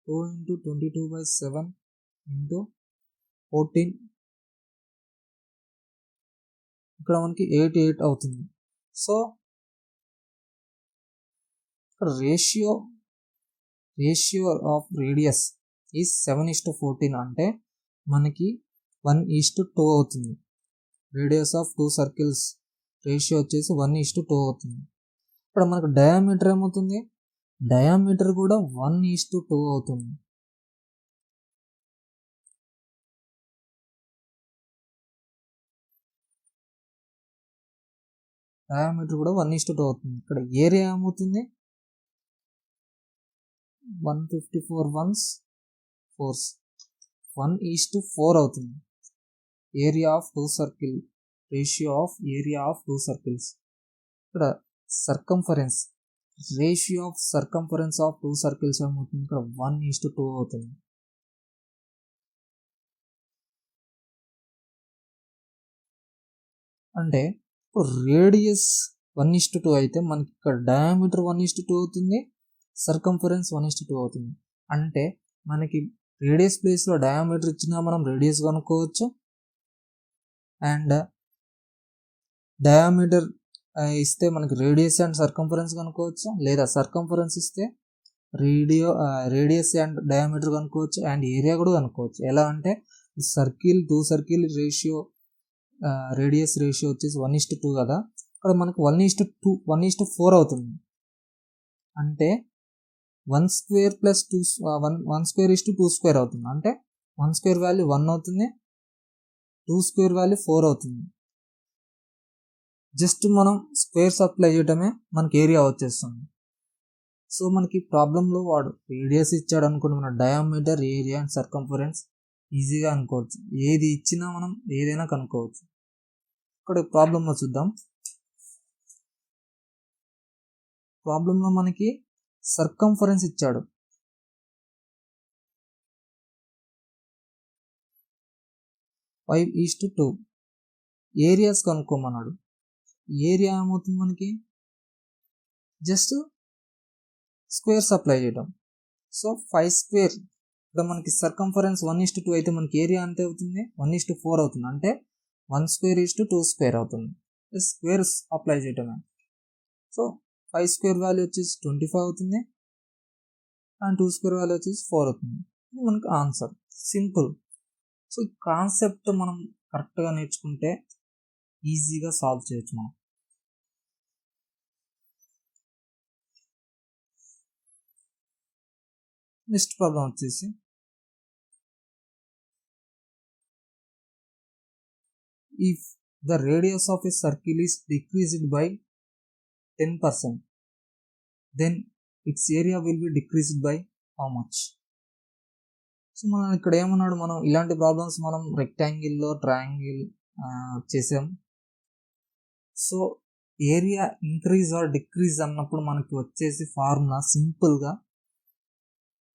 2 into 22/7 into 14, ఇక్కడ మనకి 88 అవుతుంది. సో ఇక్కడ రేషియో ఆఫ్ రేడియస్ ఈజ్ 7:14 అంటే మనకి 1:2 అవుతుంది. Radius of two circles ratio వచ్చేసి 1:2 అవుతుంది. ఇక్కడ మనకు డయామీటర్ ఏమవుతుంది, డయామీటర్ కూడా 1:2 అవుతుంది. డయామీటర్ కూడా 1:2 అవుతుంది. ఇక్కడ ఏరియా ఏమవుతుంది 154 1s 4s 1:4 అవుతుంది. Area of two circle ratio of area of two circles. ఇక్కడ circumference ratio of circumference of two circles ఏమవుతుంది, ఇక్కడ 1:2 అవుతుంది. అంటే రేడియస్ 1:2 అయితే మనకి ఇక్కడ డయామీటర్ 1:2 అవుతుంది, సర్కంఫరెన్స్ 1:2 అవుతుంది. అంటే మనకి రేడియస్ ప్లేస్లో డయామీటర్ ఇచ్చినా మనం రేడియస్ కనుక్కోవచ్చు, అండ్ డయామీటర్ ఇస్తే మనకి రేడియస్ అండ్ సర్కంఫరెన్స్ కనుక్కోవచ్చు, లేదా సర్కంఫరెన్స్ ఇస్తే రేడియస్ అండ్ డయామీటర్ కనుక్కోవచ్చు, అండ్ ఏరియా కూడా కనుక్కోవచ్చు. ఎలా అంటే two circle ratio radius ratio వచ్చేసి 1:2 కదా, ఇక్కడ మనకు 1:2 1:4 అవుతుంది. అంటే 1 square plus 2 1 square is to 2 square అవుతుంది. అంటే 1 స్క్వేర్ వాల్యూ 1 అవుతుంది, 2 స్క్వేర్ వాల్యూ 4 అవుతుంది. జస్ట్ మనం స్క్వేర్స్ అప్లై చేయటమే మనకి ఏరియా వచ్చేస్తుంది. సో మనకి ప్రాబ్లంలో వాడు రేడియస్ ఇచ్చాడు అనుకుని మన డయామీటర్, ఏరియా అండ్ సర్కంఫరెన్స్ ఈజీగా అనుకోవచ్చు. ఏది ఇచ్చినా మనం ఏదైనా కనుక్కోవచ్చు. ఇక్కడ ప్రాబ్లంలో చూద్దాం. ప్రాబ్లంలో మనకి సర్కంఫరెన్స్ ఇచ్చాడు. Five is to 2. ఏరియాస్ కనుక్కోమన్నాడు. ఏరియా ఏమవుతుంది మనకి, జస్ట్ స్క్వేర్స్ అప్లై చేయడం. సో 5 స్క్వేర్, ఇక్కడ మనకి సర్కంఫరెన్స్ 1:2 అయితే మనకి ఏరియా అంతే అవుతుంది, 1:4 అవుతుంది. అంటే 1 స్క్వేర్ ఈస్ టు 2 స్క్వేర్ అవుతుంది. స్క్వేర్స్ అప్లై చేయటమే. సో 5 స్క్వేర్ వాల్యూ వచ్చేసి 25 అవుతుంది అండ్ 2 స్క్వేర్ వాల్యూ వచ్చేసి 4 అవుతుంది. ఇది మనకి ఆన్సర్. సింపుల్. సో ఈ కాన్సెప్ట్ మనం కరెక్ట్గా నేర్చుకుంటే ఈజీగా సాల్వ్ చేయొచ్చు మనం. నెక్స్ట్ ప్రాబ్లం వచ్చేసి if the radius of a circle is decreased by 10%, then its area will be decreased by how much? So మనం ఇక్కడ ఏమన్నాడు, మనం ఇలాంటి ప్రాబ్లమ్స్ మనం రెక్టాంగిల్లో, ట్రయాంగిల్ చేసాం. So area increase or decrease అన్నప్పుడు మనకి వచ్చేసి ఫార్ములా సింపుల్గా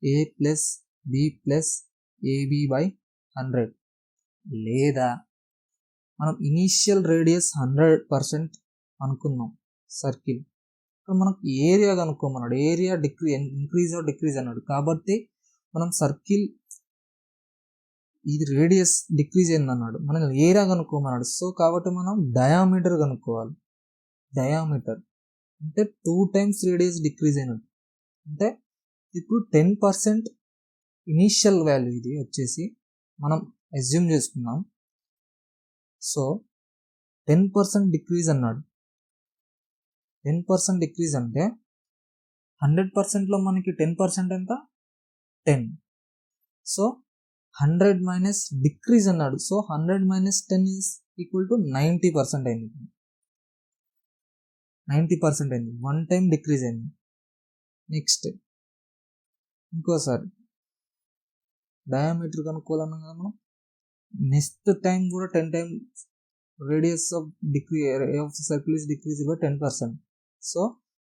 a plus B plus AB by 100. లేదా మనం ఇనీషియల్ రేడియస్ 100% అనుకున్నాం సర్కిల్. ఇక్కడ మనకు ఏరియా కనుక్కోమన్నాడు. ఏరియా ఇంక్రీజ్ ఆర్ డిక్రీజ్ అన్నాడు. కాబట్టి మనం సర్కిల్ ఇది రేడియస్ డిక్రీజ్ అయిందన్నాడు, మనం ఏరియా కనుక్కోమన్నాడు. సో కాబట్టి మనం డయామీటర్ కనుక్కోవాలి. డయామీటర్ అంటే 2 times రేడియస్ డిక్రీజ్ అయినట్టు. అంటే ఇప్పుడు 10% ఇనీషియల్ వాల్యూ ఇది వచ్చేసి మనం అజ్యూమ్ చేసుకున్నాం. సో 10% డిక్రీజ్ అన్నాడు. 10% డిక్రీజ్ అంటే 100%లో మనకి 10% ఎంత, 10. సో 100 మైనస్ డిక్రీజ్ అన్నాడు. So 100 minus 10 is equal to 90% అయింది. 90% అయింది. 1 టైం డిక్రీజ్ అయింది. నెక్స్ట్ ఇంకోసారి డయామీటర్ కనుక్కోవాలన్నాం కదా మనం. నెక్స్ట్ టైం కూడా 10 time radius of circle is decrease by 10%. So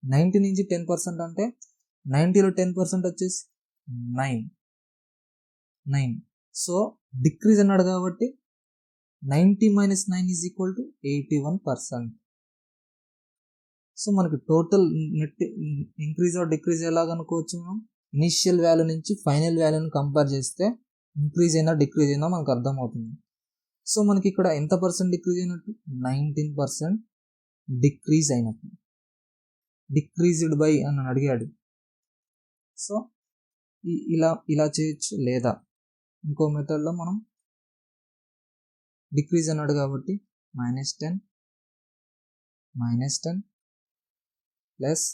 90 నుంచి 10% అంటే 90లో 10% వచ్చేసి 9. సో డిక్రీజ్ అన్నాడు కాబట్టి 90 minus 9 is equal to 81%. So మనకి total net increase or decrease ఎలా కనుక్కోవచ్చు, మనం ఇనిషియల్ వాల్యూ నుంచి ఫైనల్ వాల్యూని కంపేర్ చేస్తే ఇంక్రీజ్ అయినా డిక్రీజ్ అయినా మనకు అర్థమవుతుంది. సో మనకి ఇక్కడ ఎంత పర్సెంట్ డిక్రీజ్ అయినట్టు, 19% డిక్రీజ్ అయినట్టు. డిక్రీజ్డ్ బై అని అడిగాడు. సో ఇలా చేయొచ్చు. లేదా ఇంకో మెథడ్లో మనం డిక్రీజ్ అన్నాడు కాబట్టి -10 ప్లస్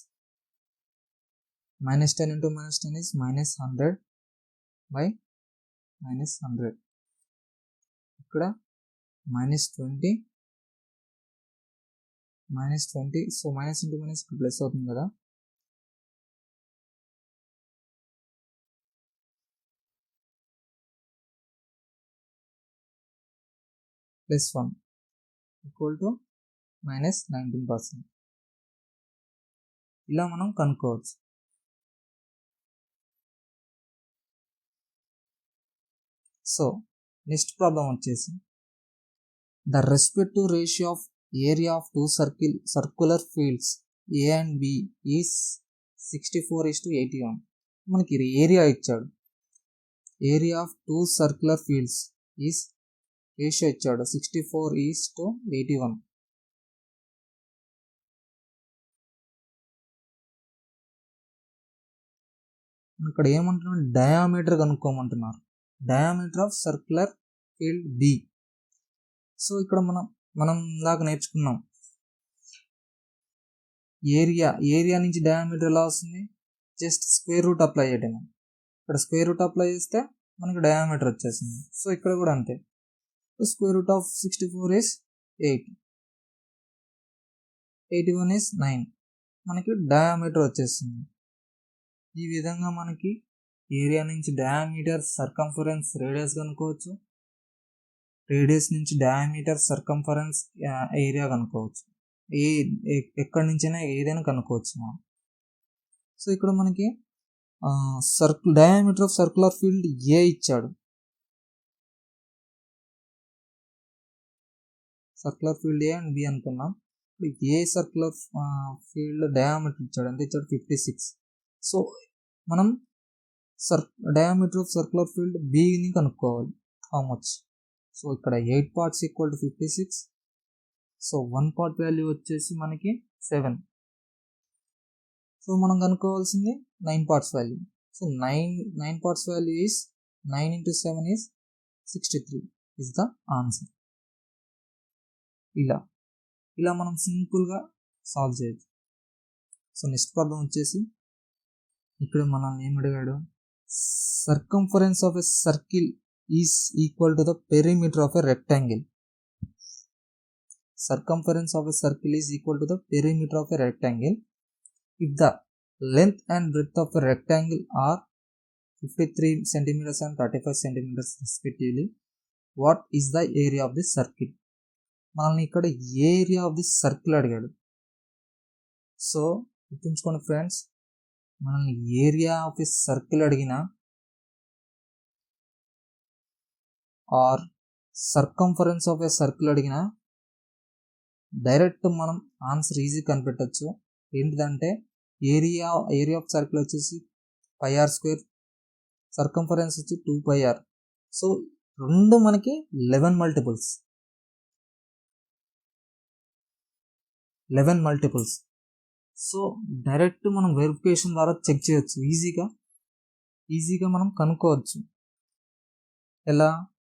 -10 into -10 is -100 by -100. ఇక్కడ -20 so minus into minus plus అవుతుంది కదా. +1 ఈక్వల్ టు -19%. ఇలా మనం కనుక్కోవచ్చు. సో నెక్స్ట్ ప్రాబ్లం వచ్చేసి the respective ratio of area of 2 circular fields A and B is 64:81. మనకి ఏరియా ఇచ్చాడు. Area of 2 circular fields is ratio ఇచ్చాడు 64:81. ఇక్కడ ఏమంటున్నాడు, డయామీటర్ కనుక్కోమంటున్నారు. Diameter of circular field B. So ఇక్కడ మనం ఇందాక నేర్చుకున్నాం ఏరియా నుంచి డయామీటర్ ఎలా వస్తుంది, జస్ట్ స్క్వేర్ రూట్ అప్లై చేయటం. ఇక్కడ స్క్వేర్ రూట్ అప్లై చేస్తే మనకి డయామీటర్ వచ్చేసింది. సో ఇక్కడ కూడా అంతే, square root of 64 is 8, 81 is 9, మనకి డయామీటర్ వచ్చేస్తుంది. ఈ విధంగా మనకి ఏరియా నుంచి డయామీటర్, సర్కంఫరెన్స్, రేడియస్ కనుక్కోవచ్చు. రేడియస్ నుంచి డయామీటర్, సర్కంఫరెన్స్, ఏరియా కనుక్కోవచ్చు. ఎక్కడి నుంచైనా ఏదైనా కనుక్కోవచ్చు మనం. సో ఇక్కడ మనకి diameter of circular field A ఇచ్చాడు. Circular field A and B అనుకున్నాం. ఏ సర్క్యులర్ ఫీల్డ్ డయామీటర్ ఇచ్చాడు, ఎంత ఇచ్చాడు, 56. సో మనం డయామీటర్ ఆఫ్ సర్క్యులర్ ఫీల్డ్ బిని కనుక్కోవాలి, హౌ మచ్. సో ఇక్కడ 8 parts equal to 56. So 1 part value వచ్చేసి మనకి 7. సో మనం కనుక్కోవాల్సింది 9 parts value. So 9 parts value is 9 into 7 is 63 is the answer. ఇలా మనం సింపుల్గా సాల్వ్ చేయొచ్చు. సో నెక్స్ట్ ప్రాబ్లం వచ్చేసి ఇక్కడ మనల్ని ఏం అడిగాడు, circumference of a circle is equal to the perimeter of a rectangle. Circumference of a circle is equal to the perimeter of a rectangle if the length and breadth of a rectangle are 53 centimeters and 35 centimeters respectively. What is the area of the circle? మనల్ని ఇక్కడ area of the circle అడిగాడు. So గుర్తుంచుకోండి friends, మనల్ని area of the circle అడిగినా or circumference of a circle అడిగినా direct మనం answer easy కనిపెట్టచ్చు. ఏంటిదంటే ఏరియా ఆఫ్ సర్కిల్ వచ్చేసి πr², సర్కంఫరెన్స్ వచ్చి 2πr. సో రెండు మనకి 11 మల్టిపుల్స్. సో డైరెక్ట్ మనం వెరిఫికేషన్ ద్వారా చెక్ చేయొచ్చు, ఈజీగా మనం కనుక్కోవచ్చు. ఎలా?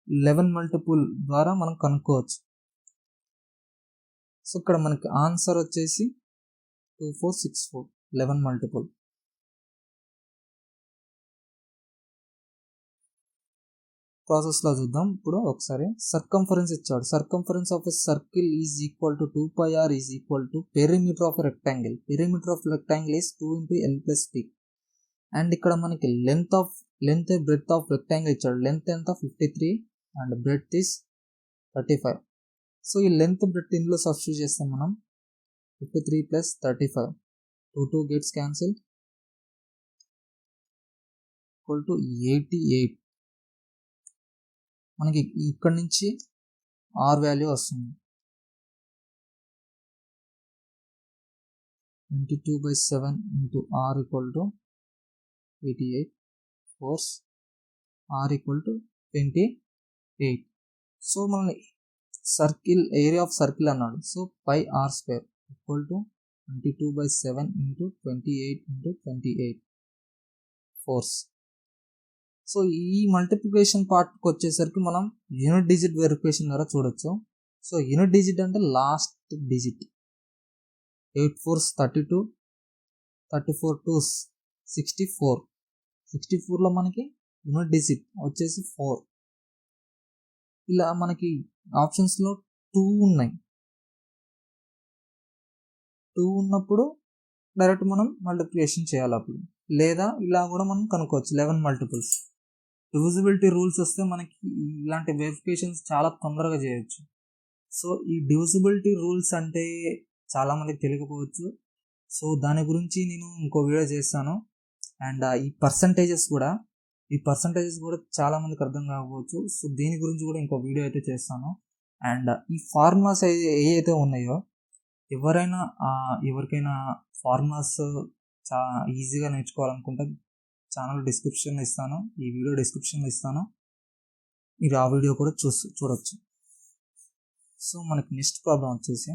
11 మల్టిపుల్ ద్వారా మనం కనుక్కోవచ్చు. సో ఇక్కడ మనకి ఆన్సర్ వచ్చేసి 2464, 11 మల్టిపుల్. ప్రాసెస్లో చూద్దాం ఇప్పుడు ఒకసారి. సర్కంఫరెన్స్ ఇచ్చాడు. Circumference of a circle is equal to 2πr is equal to perimeter of rectangle. Perimeter of rectangle is 2 into l plus t. And ఇక్కడ మనకి లెంత్ బ్రెడ్త్ ఆఫ్ రెక్టాంగిల్ ఇచ్చాడు. లెంత్ ఎంత 53 అండ్ బ్రెడ్త్ ఈస్ 35. సో ఈ length breadth ఇందులో substitute చేస్తాం మనం. 53 plus 35, 2 gets cancelled, equal to 88. మనకి ఇక్కడ నుంచి r వాల్యూ వస్తుంది. 22/7 into r equal to 88, force r equal to 28. So మనల్ని సర్కిల్ ఏరియా ఆఫ్ సర్కిల్ అన్నాడు. So πr² equal to 22/7 into 28 into 28 force. So ఈ మల్టిప్లికేషన్ పార్ట్కి వచ్చేసరికి మనం యూనిట్ డిజిట్ వెరిఫికేషన్ ద్వారా చూడొచ్చు. సో యూనిట్ డిజిట్ అంటే లాస్ట్ డిజిట్. 8 4s 32, 34 2s 64. 64లో మనకి యూనిట్ డిజిట్ వచ్చేసి 4. ఇలా మనకి ఆప్షన్స్లో 2 ఉన్నాయి. 2 ఉన్నప్పుడు డైరెక్ట్ మనం మల్టిప్లికేషన్ చేయాలి అప్పుడు, లేదా ఇలా కూడా మనం కనుక్కోవచ్చు 11 మల్టిపుల్స్. డివిజిబిలిటీ రూల్స్ వస్తే మనకి ఇలాంటి వెరిఫికేషన్స్ చాలా తొందరగా చేయొచ్చు. సో ఈ డివిజిబిలిటీ రూల్స్ అంటే చాలామందికి తెలియకపోవచ్చు. సో దాని గురించి నేను ఇంకో వీడియో చేస్తాను. అండ్ ఈ పర్సంటేజెస్ కూడా చాలామందికి అర్థం కాకపోవచ్చు. సో దీని గురించి కూడా ఇంకో వీడియో అయితే చేస్తాను. అండ్ ఈ ఫార్ములాస్ ఏవైతే ఉన్నాయో ఎవరికైనా ఫార్ములాస్ ఈజీగా నేర్చుకోవాలనుకుంటే ఛానల్ డిస్క్రిప్షన్లో ఇస్తాను, ఈ వీడియో డిస్క్రిప్షన్లో ఇస్తాను, మీరు ఆ వీడియో కూడా చూడొచ్చు. సో మనకి నెక్స్ట్ ప్రాబ్లం వచ్చేసి,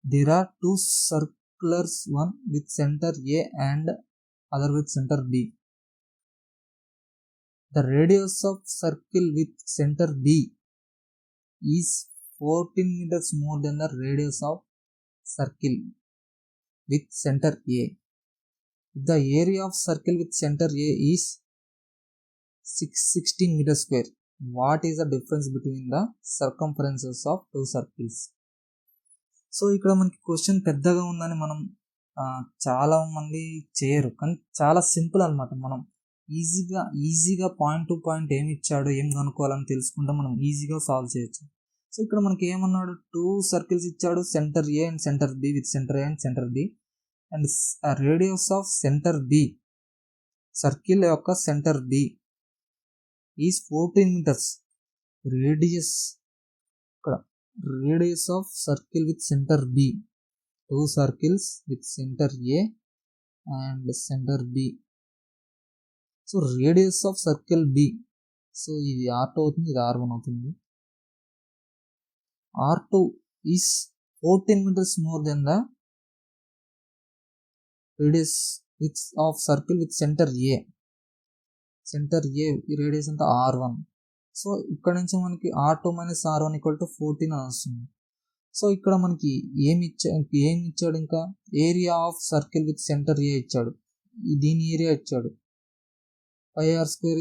there are 2 circles, one with center A and other with center B. The radius of circle with centre B is 14 meters more than the radius of circle with center A. The area of circle with center A is 616 meters square. What is the difference between the circumferences of two circles? So ఇక్కడ మనకి question పెద్దగా ఉందని మనం చాలా మంది చేయరు, కానీ చాలా సింపుల్ అనమాట. మనం ఈజీగా పాయింట్ టు పాయింట్ ఏమి ఇచ్చాడో ఏం కనుక్కోవాలని తెలుసుకుంటే మనం ఈజీగా సాల్వ్ చేయొచ్చు. సో ఇక్కడ మనకి ఏమన్నాడు, 2 సర్కిల్స్ ఇచ్చాడు, centre A and centre B with centre A and centre B, and radius of centre B, circle యొక్క centre B is 14 meters. Radius of circle with centre B, 2 circles with centre A and centre B. So radius of circle B, so ఇది R2 అవుతుంది, ఇది R1 అవుతుంది. R2 is 14 meters more than the radius of circle with center A. Center A radius అంతా R1. So ఇక్కడ నుంచి మనకి R2 minus R1 equal to 14 అని వస్తుంది. సో ఇక్కడ మనకి ఏమి ఇచ్చాడు, ఇంకా area of circle with centre A ఇచ్చాడు, దీని ఏరియా ఇచ్చాడు. 5R²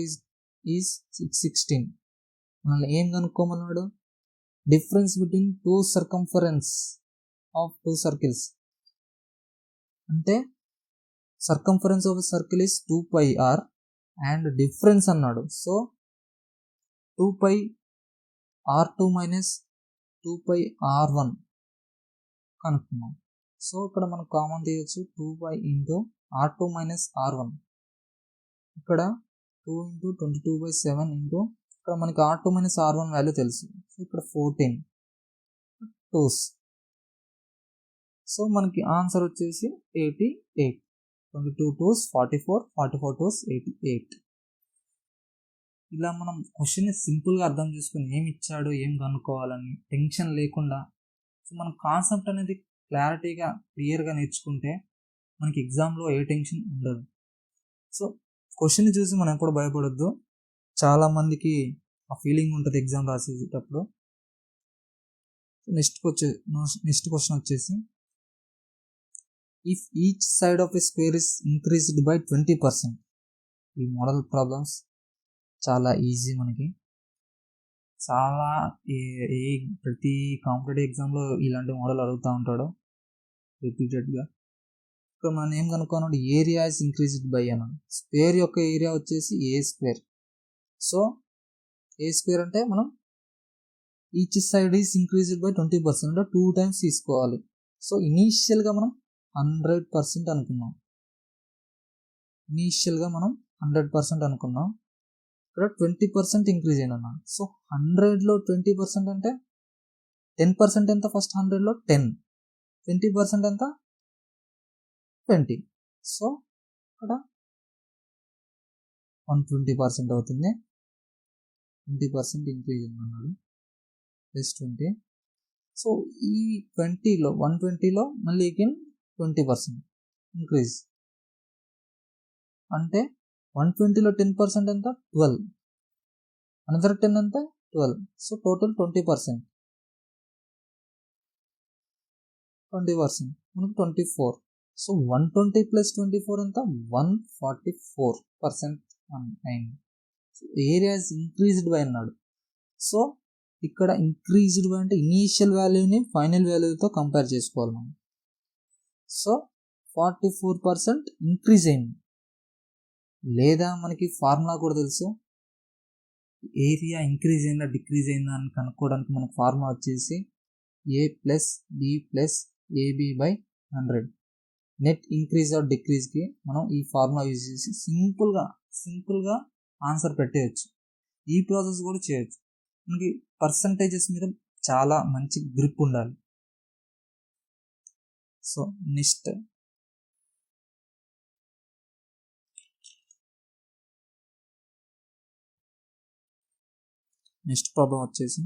is 616. మనల్ని ఏం కనుక్కోమన్నాడు, difference between two circumference of two circles. అంటే circumference of a circle is 2 pi r and difference అన్నాడు. So 2 pi r2 minus 2 pi r1 కనుక్కున్నాం. So ఇక్కడ మనం కామన్ తీయచ్చు, 2 pi into r2 minus r1. ఇక్కడ 2 into 22/7 into ఇక్కడ మనకి R2 minus R1 value తెలుసు. సో ఇక్కడ 14 2s. సో మనకి ఆన్సర్ వచ్చేసి 88. 22 2s 44, 44 2s 88. ఇలా మనం క్వశ్చన్ సింపుల్గా అర్థం చేసుకుని ఏమి ఇచ్చాడో ఏం కనుక్కోవాలని టెన్షన్ లేకుండా, సో మన కాన్సెప్ట్ అనేది క్లియర్గా నేర్చుకుంటే మనకి ఎగ్జామ్లో ఏ టెన్షన్ ఉండదు. సో క్వశ్చన్ చూసి మనం ఎప్పుడు భయపడొద్దు. చాలామందికి ఆ ఫీలింగ్ ఉంటుంది ఎగ్జామ్ రాసేటప్పుడు. నెక్స్ట్ క్వశ్చన్ వచ్చేసి, if each side of a square is increased by 20%. ఈ మోడల్ ప్రాబ్లమ్స్ చాలా ఈజీ, మనకి చాలా ప్రతి కాంపిటేటివ్ ఎగ్జామ్లో ఇలాంటి మోడల్ అడుగుతూ ఉంటాడు రిపీటెడ్గా. ఇక్కడ మనం ఏం కనుక్కున్నాడు, ఏరియా ఇస్ ఇంక్రీజ్డ్ బై అన్నాడు. స్క్వేర్ యొక్క ఏరియా వచ్చేసి A². సో A² అంటే మనం each side is increased by 20%, అంటే 2 times తీసుకోవాలి. సో ఇనీషియల్గా మనం 100% అనుకున్నాం. ఇక్కడ 20% ఇంక్రీజ్ అయినా. సో 100లో 20% అంటే 10% ఎంత, ఫస్ట్ 100లో 10, 20% ఎంత 20. సో ఇక్కడ 120% అవుతుంది. 20% ఇంక్రీజ్ అన్నాడు, ప్లస్ 20. సో ఈ 120లో మళ్ళీ అగైన్ 20% ఇంక్రీజ్, అంటే 120లో 10% ఎంత 12, అనదర్ 10 ఎంత 12. సో టోటల్ 20%, మనకు 24. సో 120 ప్లస్ 24 ఎంత 144% అయింది. So area is increased by అన్నాడు. సో ఇక్కడ ఇంక్రీజ్డ్ బై అంటే ఇనీషియల్ వాల్యూని ఫైనల్ వాల్యూతో కంపేర్ చేసుకోవాలి మనం. సో 44% ఇంక్రీజ్ అయింది. లేదా మనకి ఫార్ములా కూడా తెలుసు, ఏరియా ఇంక్రీజ్ అయిందా డిక్రీజ్ అయిందా అని కనుక్కోవడానికి మనకు ఫార్ములా వచ్చేసి A+B+AB/100. నెట్ ఇంక్రీజ్ ఆర్ డిక్రీజ్కి మనం ఈ ఫార్ములా యూజ్ చేసి సింపుల్గా ఆన్సర్ పెట్టేయచ్చు. ఈ ప్రాసెస్ కూడా చేయొచ్చు. మనకి పర్సంటేజెస్ మీద చాలా మంచి గ్రిప్ ఉండాలి. సో నెక్స్ట్ ప్రాబ్లం వచ్చేసి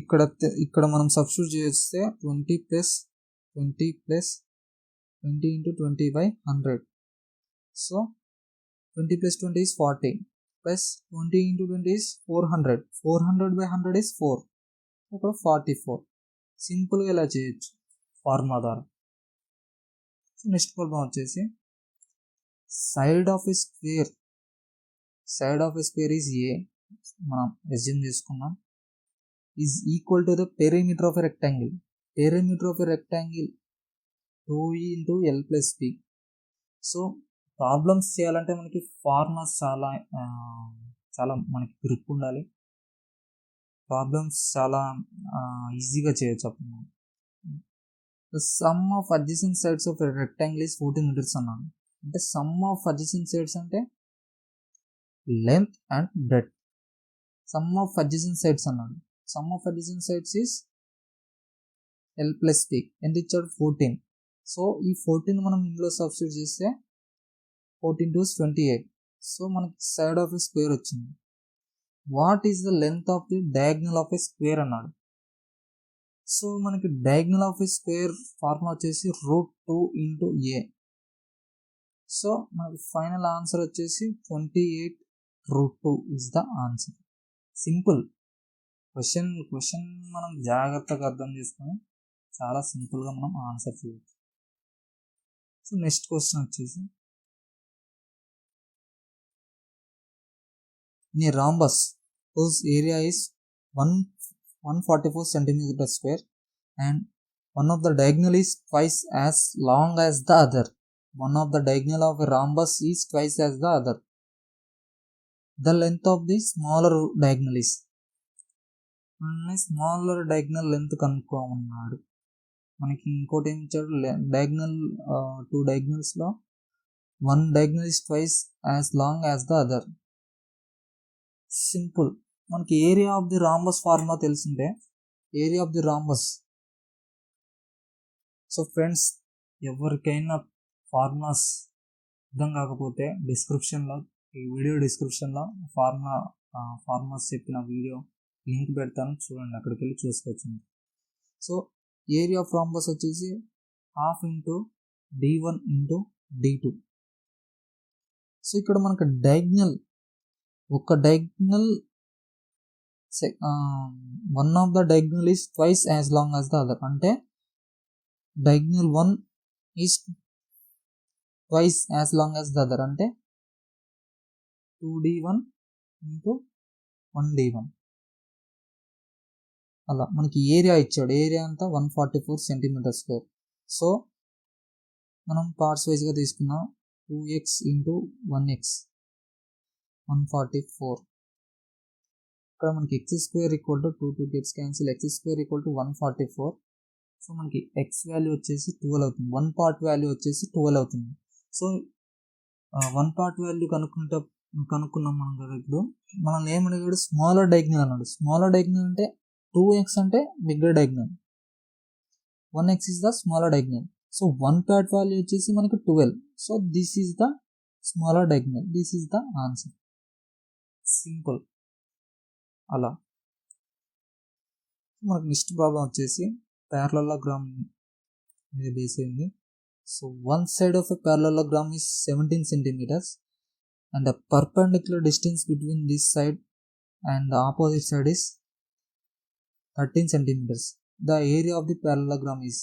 ఇక్కడ మనం సబ్స్టిట్యూట్ చేస్తే 20 × 20 × 20/100. So 20 + 20 is 40. Plus 20 into 20 is 400. 400 by 100 is 4. ఇక్కడ 44. సింపుల్గా ఇలా చేయొచ్చు ఫార్ములా ద్వారా. సో నెక్స్ట్ ప్రాబ్లం వచ్చేసి side of a square is ఏ, మనం అస్యూమ్ చేసుకున్నాం, is equal to the perimeter of a rectangle. Perimeter of a rectangle 2e into l plus p. So problems చేయాలంటే మనకి ఫార్ములాస్ చాలా మనకి గ్రిప్ ఉండాలి. Problems చాలా ఈజీగా చేయొచ్చు. అప్పుడు the sum of adjacent sides of rectangle is 14 meters అన్నాడు. అంటే సమ్ ఆఫ్ అడ్జసెంట్ సైడ్స్ అంటే length and breadth. Sum of adjacent sides అన్నాడు. Sum of adjacent sides is l plus p. ఎంత ఇచ్చాడు? 14. సో ఈ 14 మనం ఇందులో సబ్స్టిట్యూట్ చేస్తే 14 2 is 28. సో మనకి సైడ్ ఆఫ్ ఎ స్క్వేర్ వచ్చింది. What is the length of the diagonal of a square అన్నాడు. సో మనకి diagonal of a square formula వచ్చేసి √2 into a. సో మనకి ఫైనల్ ఆన్సర్ వచ్చేసి 28 √2 is the answer. Simple question మనం జాగ్రత్తగా అర్థం చేసుకొని చాలా సింపుల్గా మనం ఆన్సర్ చేయొచ్చు. సో నెక్స్ట్ క్వశ్చన్ వచ్చేసి in a rhombus whose area is 144 centimeter square and one of the diagonal is twice as long as the other. One of the diagonal of a rhombus is twice as the other. The length of the smaller diagonal is. Smaller diagonal length కనుక్కోమన్నాడు. మనకి ఇంకోటి ఏం ఇచ్చాడు? Diagonal 2 డయాగ్నల్స్లో one diagonal is twice as long as the other. Simple. మనకి area of the rhombus formula తెలిసిందే. Area of the rhombus. So friends, ఎవరికైనా formulas అర్థం కాకపోతే డిస్క్రిప్షన్లో, ఈ వీడియో డిస్క్రిప్షన్లో ఫార్ములాస్ చెప్పిన వీడియో లింక్ పెడతాను, చూడండి, అక్కడికి వెళ్ళి చూసుకోవచ్చు. సో ఏరియా ఆఫ్ రాంబస్ వచ్చేసి 1/2 into d1 into d2. So ఇక్కడ మనకు డయాగ్నల్, ఒక diagonal one of the diagonal is twice as long as the other. అంటే diagonal 1 is twice as long as the other. అంటే 2d1 into 1d1. అలా మనకి area ఇచ్చాడు. Area అంతా 144 centimeter square. So మనం పార్ట్స్ వైజ్గా తీసుకున్నాం. 2x into 1x 144. ఇక్కడ మనకి x square equal to 2 gets cancel. x square equal to 144. So మనకి x వాల్యూ వచ్చేసి 12 అవుతుంది. 1 పార్ట్ వాల్యూ వచ్చేసి 12 అవుతుంది. సో 1 పార్ట్ వాల్యూ కనుక్కున్నాం మనం కదా. ఇప్పుడు మనల్ని ఏమడిగాడు? స్మాలర్ డయాగ్నల్ అన్నాడు. స్మాలర్ డయాగ్నల్ అంటే 2x అంటే bigger diagonal, 1x is the smaller diagonal. So 1 part value వచ్చేసి మనకి 12. So this is the smaller diagonal. This is the answer. Simple. అలా మనకు నెక్స్ట్ ప్రాబ్లం వచ్చేసి ప్యారలలోగ్రామ్ మీద బేస్ అయింది. So one side of a parallelogram is 17 centimeters and the perpendicular distance between this side and the opposite side is 13 centimeters. The area of the parallelogram is.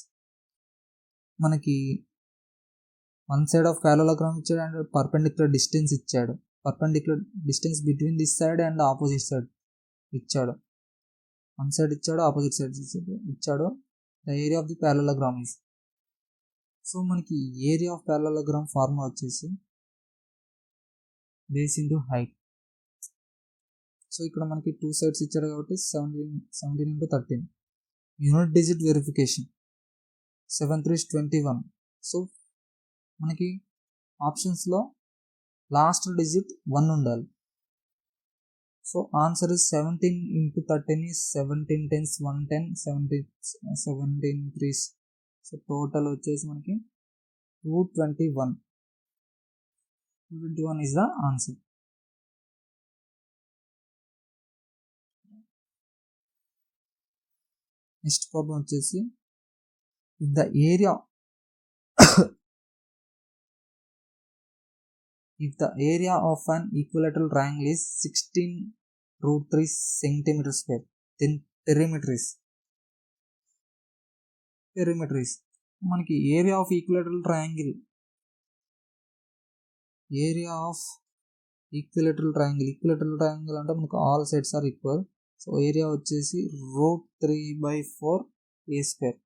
మనకి one side of parallelogram ఇచ్చాడు and perpendicular distance ఇచ్చాడు. Perpendicular distance between this side and opposite side ఇచ్చాడు. One side ఇచ్చాడు, opposite side ఇచ్చాడు. The area of the parallelogram is. So మనకి area of parallelogram formula వచ్చేసి base into height. So ఇక్కడ మనకి 2 sides ఇచ్చారు కాబట్టి 17 into 13. Unit digit verification 7 3 is 21. So మనకి ఆప్షన్స్లో లాస్ట్ డిజిట్ 1 ఉండాలి. So answer is 17 into 13 is 17 10s 110, 17 3s. So total వచ్చేసి మనకి 221. 221 is the answer. Next problem వచ్చేసి the area if the area of an equilateral triangle is 16 root 3 centimeter square, then perimeter is మనకి area of equilateral triangle అంటే మనకు all sides are equal. So area వచ్చేసి √3/4 a square.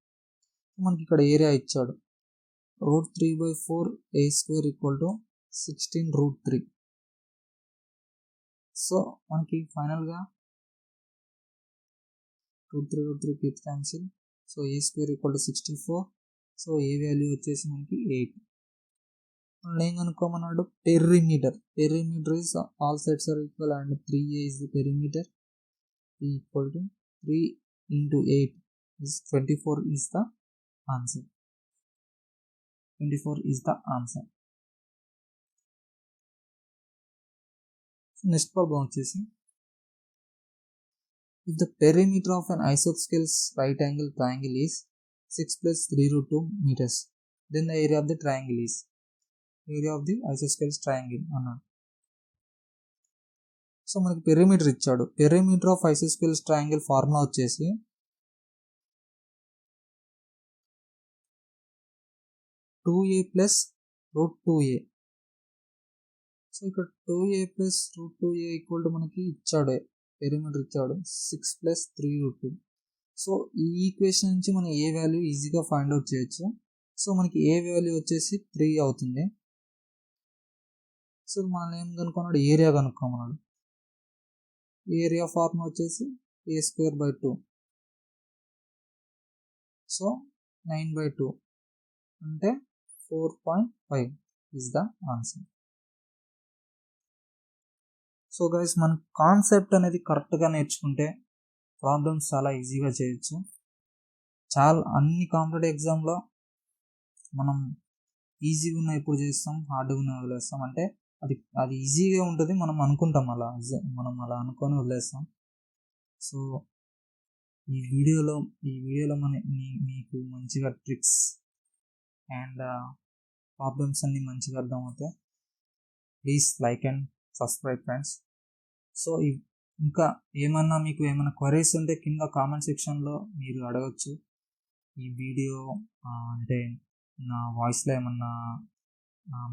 మనకి ఇక్కడ area ఇచ్చాడు √3/4 a square equal to 16 √3. So మనకి ఫైనల్గా √3 keeps cancel. So a square equal to 64. So A value వచ్చేసి మనకి 8. మనం ఏం కనుక్కోమన్నాడు? Perimeter is all sides are equal and 3a is the perimeter. Equal to 3 into 8 is 24 is the answer. Next problem వచ్చేసి if the perimeter of an isosceles right angle triangle is 6 plus 3√2 meters, then the area of the triangle is isosceles triangle అన్నాడు. So మనకి perimeter ఇచ్చాడు. Perimeter of ఐసోస్కెలస్ triangle formula వచ్చేసి (2a + √2a). So ఇక్కడ 2a + √2a equal to మనకి ఇచ్చాడు, perimeter ఇచ్చాడు 6 + 3√2. So ఈ equation నుంచి మనం ఏ వాల్యూ ఈజీగా ఫైండ్ అవుట్ చేయొచ్చు. సో మనకి ఏ వాల్యూ వచ్చేసి 3 అవుతుంది. సో మనం ఏం కనుక్కున్నాడు? ఏరియా కనుక్కోమన్నాడు. ఏరియా ఫార్ములా వచ్చేసి a²/2. సో 9/2 అంటే 4.5 is the answer. So guys, మన కాన్సెప్ట్ అనేది కరెక్ట్గా నేర్చుకుంటే ప్రాబ్లమ్స్ చాలా ఈజీగా చేయొచ్చు. అన్ని కాంపిటేటివ్ ఎగ్జామ్లో మనం ఈజీగా ఉన్న ఎప్పుడు చేస్తాం, హార్డ్గా ఉన్న వదిలేస్తాం. అంటే అది ఈజీగా ఉంటుంది, మనం అనుకుంటాం, మనం అలా అనుకొని వదిలేస్తాం. సో ఈ వీడియోలో మీకు మంచిగా ట్రిక్స్ అండ్ ప్రాబ్లమ్స్ అన్నీ మంచిగా అర్థమవుతాయి. Please like and subscribe friends. So ఇంకా మీకు ఏమైనా క్వరీస్ ఉంటే కింద కామెంట్ సెక్షన్లో మీరు అడగచ్చు. ఈ వీడియో అంటే నా వాయిస్లో ఏమన్నా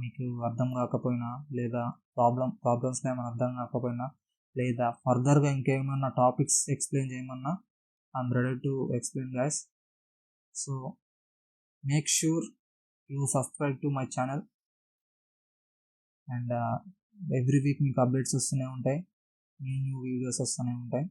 మీకు అర్థం కాకపోయినా, లేదా ప్రాబ్లమ్స్లో ఏమైనా అర్థం కాకపోయినా, లేదా ఫర్దర్గా ఇంకేమైనా టాపిక్స్ ఎక్స్ప్లెయిన్ చేయమన్నా, I'm ready to explain guys. So make sure you subscribe to my channel and every week మీకు అప్డేట్స్ వస్తూనే ఉంటాయి, న్యూ వీడియోస్ వస్తూనే ఉంటాయి.